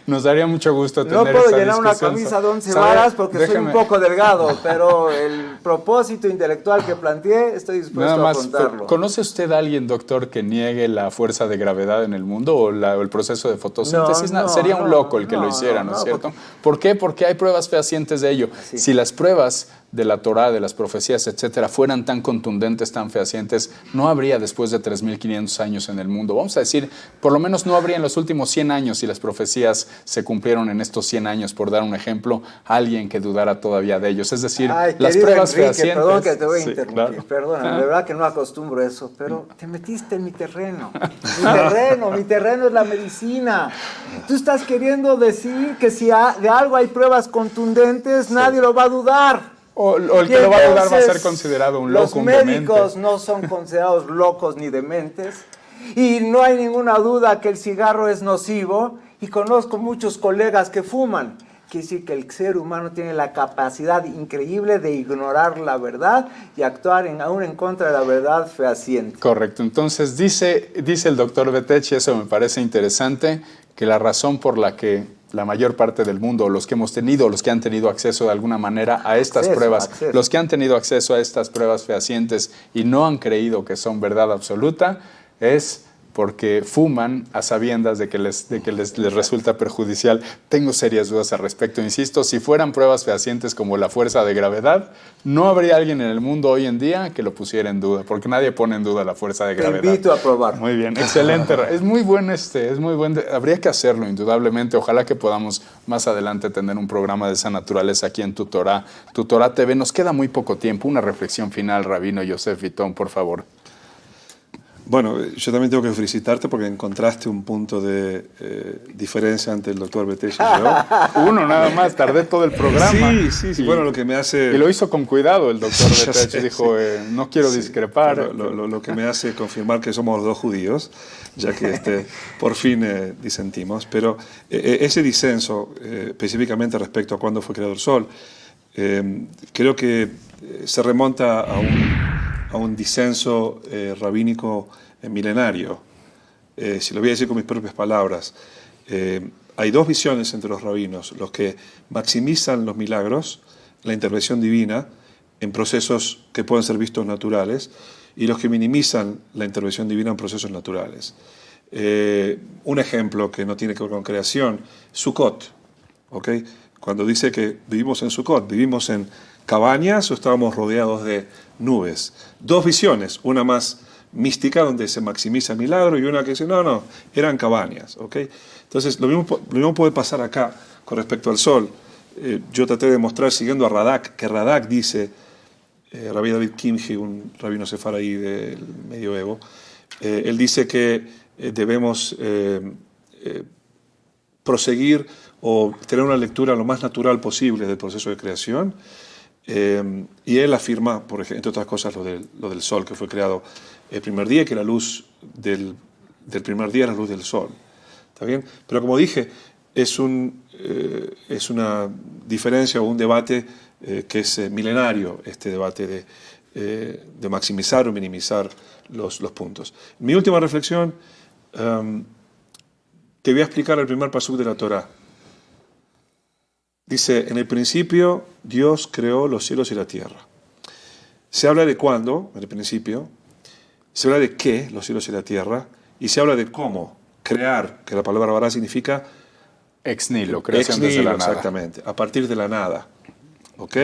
Nos daría mucho gusto tener esa discusión. No puedo llenar una camisa de 11 varas porque soy un poco delgado, pero el propósito intelectual que planteé, estoy dispuesto a afrontarlo. ¿Conoce usted a alguien, doctor, que niegue la fuerza de gravedad en el mundo o el proceso de fotosíntesis? Sería un loco el que lo hiciera, ¿no es cierto? ¿Por qué? Porque hay pruebas fehacientes de ello. Sí. Si las pruebas de la Torá, de las profecías, etcétera, fueran tan contundentes, tan fehacientes, no habría después de 3.500 años en el mundo. Vamos a decir, por lo menos no habría en los últimos 100 años, si las profecías se cumplieron en estos 100 años, por dar un ejemplo, alguien que dudara todavía de ellos. Es decir, las pruebas Enrique, fehacientes... perdón que te voy a Sí, interrumpir, claro. perdona, de verdad que no acostumbro a eso, pero te metiste en mi terreno. Mi terreno es la medicina. Tú estás queriendo decir que si de algo hay pruebas contundentes, nadie lo va a dudar. O el que lo va a dudar va a ser considerado un loco, un Los demente. médicos no son considerados locos ni dementes. Y no hay ninguna duda que el cigarro es nocivo. Y conozco muchos colegas que fuman. Quiere decir que el ser humano tiene la capacidad increíble de ignorar la verdad y actuar aún en contra de la verdad fehaciente. Correcto. Entonces dice el doctor Betech, y eso me parece interesante, que la razón por la que la mayor parte del mundo, los que hemos tenido, los que han tenido acceso de alguna manera a estas pruebas, los que han tenido acceso a estas pruebas fehacientes y no han creído que son verdad absoluta, es porque fuman a sabiendas de que les resulta perjudicial. Tengo serias dudas al respecto. Insisto, si fueran pruebas fehacientes como la fuerza de gravedad, no habría alguien en el mundo hoy en día que lo pusiera en duda, porque nadie pone en duda la fuerza de gravedad. Te invito a probar. Muy bien, excelente. Es muy buen habría que hacerlo, indudablemente. Ojalá que podamos más adelante tener un programa de esa naturaleza aquí en Tu Torá TV. Nos queda muy poco tiempo. Una reflexión final, Rabino Yosef Vitón, por favor. Bueno, yo también tengo que felicitarte porque encontraste un punto de diferencia entre el doctor Betech y yo. Uno nada más, tardé todo el programa. Sí. Bueno, lo que me hace... Y lo hizo con cuidado el doctor Betech. Dijo, no quiero discrepar. Lo que me hace confirmar que somos los dos judíos, ya que por fin disentimos. Pero ese disenso, específicamente respecto a cuándo fue creado el Sol, creo que se remonta a un disenso rabínico milenario. Si lo voy a decir con mis propias palabras, hay dos visiones entre los rabinos: los que maximizan los milagros, la intervención divina, en procesos que pueden ser vistos naturales, y los que minimizan la intervención divina en procesos naturales. Un ejemplo que no tiene que ver con creación, Sukkot, ¿ok? Cuando dice que vivimos en Sukkot, vivimos en cabañas o estábamos rodeados de nubes. Dos visiones, una más mística donde se maximiza el milagro y una que dice, no, eran cabañas. ¿Okay? Entonces, lo mismo puede pasar acá con respecto al sol. Yo traté de mostrar, siguiendo a Radak, que Radak dice, Rabbi David Kimchi, un rabino sefaradí del medioevo, él dice que debemos proseguir o tener una lectura lo más natural posible del proceso de creación. Y él afirma, por ejemplo, entre otras cosas, lo del sol, que fue creado el primer día, que la luz del primer día es la luz del sol. ¿Está bien? Pero como dije, es una diferencia o un debate que es milenario, este debate de maximizar o minimizar los puntos. Mi última reflexión, te voy a explicar el primer pasuk de la Torá. Dice, en el principio Dios creó los cielos y la tierra. Se habla de cuándo, en el principio, se habla de qué, los cielos y la tierra, y se habla de cómo crear, que la palabra bara significa ex nihilo, creación desde la nada. Exactamente, a partir de la nada. ¿Ok?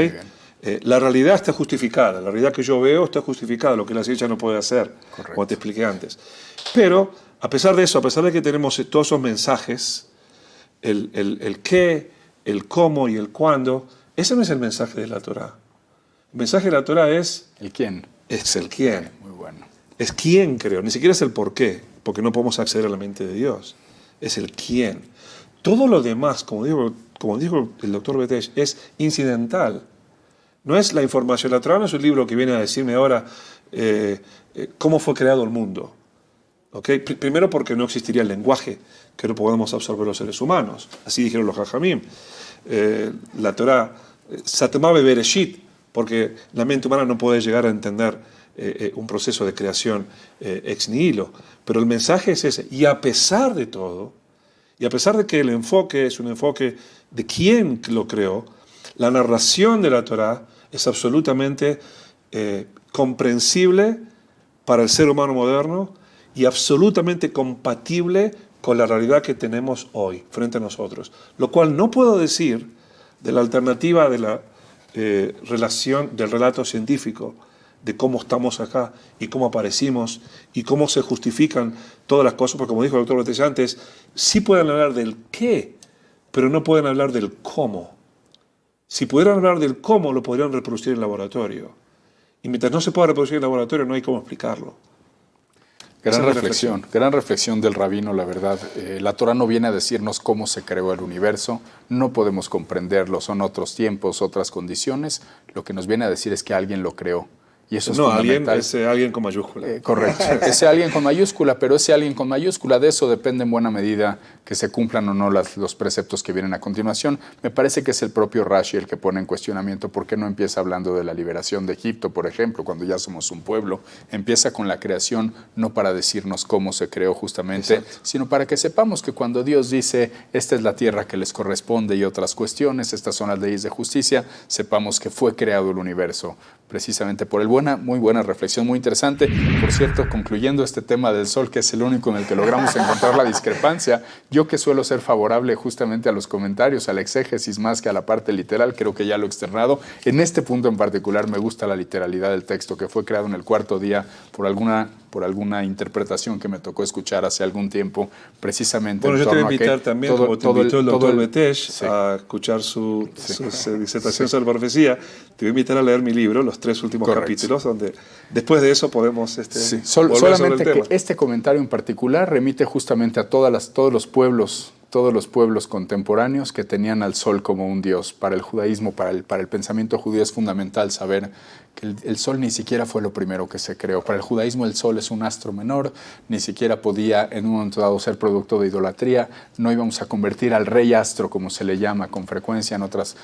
La realidad está justificada, la realidad que yo veo está justificada, lo que la ciencia no puede hacer, correcto, como te expliqué antes. Pero, a pesar de eso, a pesar de que tenemos todos esos mensajes, el qué, el cómo y el cuándo, ese no es el mensaje de la Torá. El mensaje de la Torá es... ¿El quién? Es el quién. Muy bueno. Es quién creo, ni siquiera es el por qué, porque no podemos acceder a la mente de Dios. Es el quién. Todo lo demás, como dijo el doctor Betech, es incidental. No es la información. La Torá no es un libro que viene a decirme ahora cómo fue creado el mundo. ¿Okay? Primero porque no existiría el lenguaje que no podemos absorber los seres humanos. Así dijeron los Jajamim. La Torá, Satmabe Bereshit, porque la mente humana no puede llegar a entender un proceso de creación ex nihilo. Pero el mensaje es ese. Y a pesar de todo, y a pesar de que el enfoque es un enfoque de quién lo creó, la narración de la Torá es absolutamente comprensible para el ser humano moderno y absolutamente compatible con la realidad que tenemos hoy frente a nosotros. Lo cual no puedo decir de la alternativa de la relación del relato científico, de cómo estamos acá y cómo aparecimos y cómo se justifican todas las cosas, porque como dijo el doctor Betech antes, sí pueden hablar del qué, pero no pueden hablar del cómo. Si pudieran hablar del cómo, lo podrían reproducir en laboratorio. Y mientras no se pueda reproducir en laboratorio, no hay cómo explicarlo. Gran reflexión del rabino, la verdad. La Torah no viene a decirnos cómo se creó el universo, no podemos comprenderlo, son otros tiempos, otras condiciones. Lo que nos viene a decir es que alguien lo creó. Y eso es fundamental. Ese alguien con mayúscula. Correcto, ese alguien con mayúscula, pero ese alguien con mayúscula, de eso depende en buena medida que se cumplan o no los preceptos que vienen a continuación. Me parece que es el propio Rashi el que pone en cuestionamiento por qué no empieza hablando de la liberación de Egipto, por ejemplo, cuando ya somos un pueblo. Empieza con la creación, no para decirnos cómo se creó justamente, exacto, sino para que sepamos que cuando Dios dice, esta es la tierra que les corresponde y otras cuestiones, estas son las leyes de justicia, sepamos que fue creado el universo precisamente por el muy buena reflexión, muy interesante. Por cierto, concluyendo este tema del sol, que es el único en el que logramos encontrar la discrepancia, yo que suelo ser favorable justamente a los comentarios, a la exégesis más que a la parte literal, creo que ya lo he externado. En este punto en particular me gusta la literalidad del texto, que fue creado en el cuarto día por alguna interpretación que me tocó escuchar hace algún tiempo, precisamente. Bueno, yo te voy a invitar también, como te invitó el doctor Betech, sí, a escuchar su disertación sobre profecía, te voy a invitar a leer mi libro, los 3 últimos capítulos, donde después de eso podemos solamente que este comentario en particular remite justamente a todos los pueblos contemporáneos que tenían al sol como un dios. Para el judaísmo, para el pensamiento judío es fundamental saber que el sol ni siquiera fue lo primero que se creó. Para el judaísmo el sol es un astro menor, ni siquiera podía en un momento dado ser producto de idolatría. No íbamos a convertir al rey astro, como se le llama con frecuencia en otros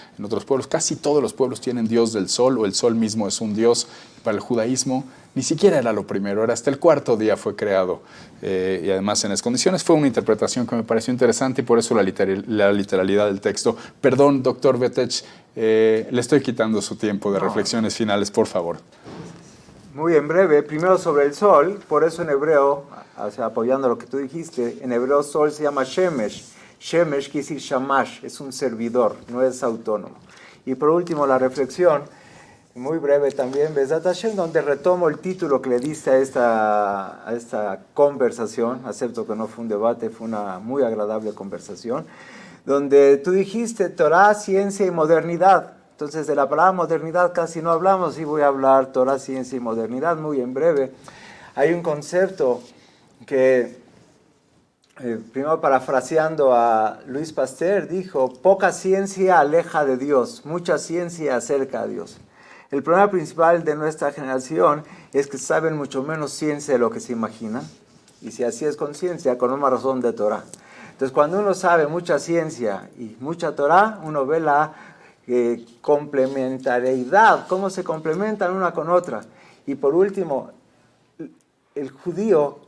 pueblos. Casi todos los pueblos tienen dios del sol, o el sol mismo es un dios. Para el judaísmo ni siquiera era lo primero, era hasta el cuarto día fue creado. Y además en las condiciones fue una interpretación que me pareció interesante y por eso la literalidad del texto. Perdón, doctor Betech, le estoy quitando su tiempo de reflexiones finales, por favor. Muy en breve, primero sobre el sol, por eso en hebreo, apoyando lo que tú dijiste, en hebreo sol se llama Shemesh. Shemesh quiere decir Shamash, es un servidor, no es autónomo. Y por último la reflexión, muy breve también, Bezat Hashem, donde retomo el título que le diste a esta conversación. Acepto que no fue un debate, fue una muy agradable conversación, donde tú dijiste Torah, ciencia y modernidad. Entonces de la palabra modernidad casi no hablamos, y voy a hablar Torah, ciencia y modernidad muy en breve. Hay un concepto que, primero parafraseando a Luis Pasteur, dijo, poca ciencia aleja de Dios, mucha ciencia acerca a Dios. El problema principal de nuestra generación es que saben mucho menos ciencia de lo que se imaginan, y si así es con ciencia, con una razón de Torah. Entonces, cuando uno sabe mucha ciencia y mucha Torah, uno ve la complementariedad, cómo se complementan una con otra. Y por último, el judío,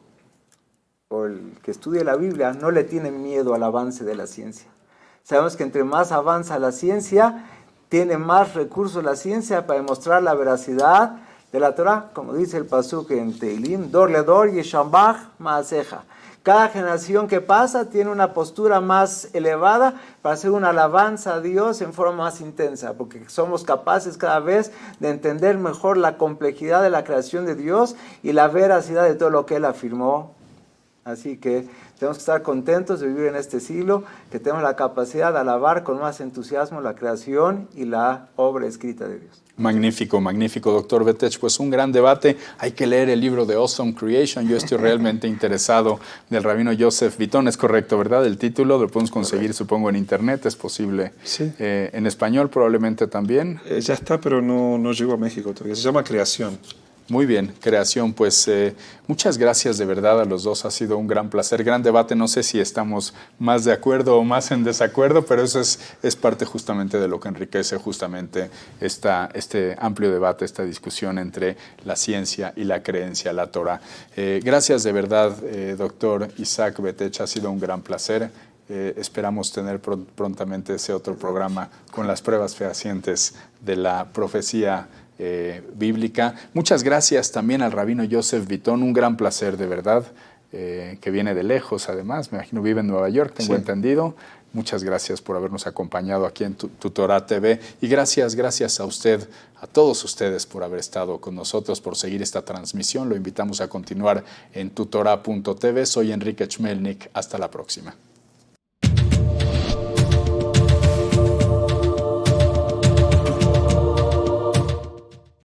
o el que estudia la Biblia, no le tiene miedo al avance de la ciencia. Sabemos que entre más avanza la ciencia, tiene más recursos la ciencia para demostrar la veracidad de la Torah, como dice el pasuk en Teilim, Dor le Dor Yeshambach Maaseja. Cada generación que pasa tiene una postura más elevada para hacer una alabanza a Dios en forma más intensa, porque somos capaces cada vez de entender mejor la complejidad de la creación de Dios y la veracidad de todo lo que Él afirmó. Así que tenemos que estar contentos de vivir en este siglo, que tenemos la capacidad de alabar con más entusiasmo la creación y la obra escrita de Dios. Magnífico, magnífico, doctor Betech. Pues un gran debate. Hay que leer el libro de Awesome Creation. Yo estoy realmente interesado del rabino Joseph Bitton. Es correcto, ¿verdad? El título lo podemos conseguir, supongo, en internet. Es posible. Sí. En español probablemente también. Ya está, pero no llegó a México todavía. Se llama Creación. Muy bien, creación, pues muchas gracias de verdad a los dos, ha sido un gran placer, gran debate, no sé si estamos más de acuerdo o más en desacuerdo, pero eso es parte justamente de lo que enriquece justamente este amplio debate, esta discusión entre la ciencia y la creencia, la Torah. Gracias de verdad, doctor Isaac Betech, ha sido un gran placer. Esperamos tener prontamente ese otro programa con las pruebas fehacientes de la profecía bíblica. Muchas gracias también al rabino Joseph Bitton, un gran placer de verdad. que viene de lejos además, me imagino vive en Nueva York, tengo entendido. Muchas gracias por habernos acompañado aquí en Tutorá TV y gracias a usted, a todos ustedes por haber estado con nosotros, por seguir esta transmisión. Lo invitamos a continuar en tutorá.tv. Soy Enrique Chmelnik. Hasta la próxima.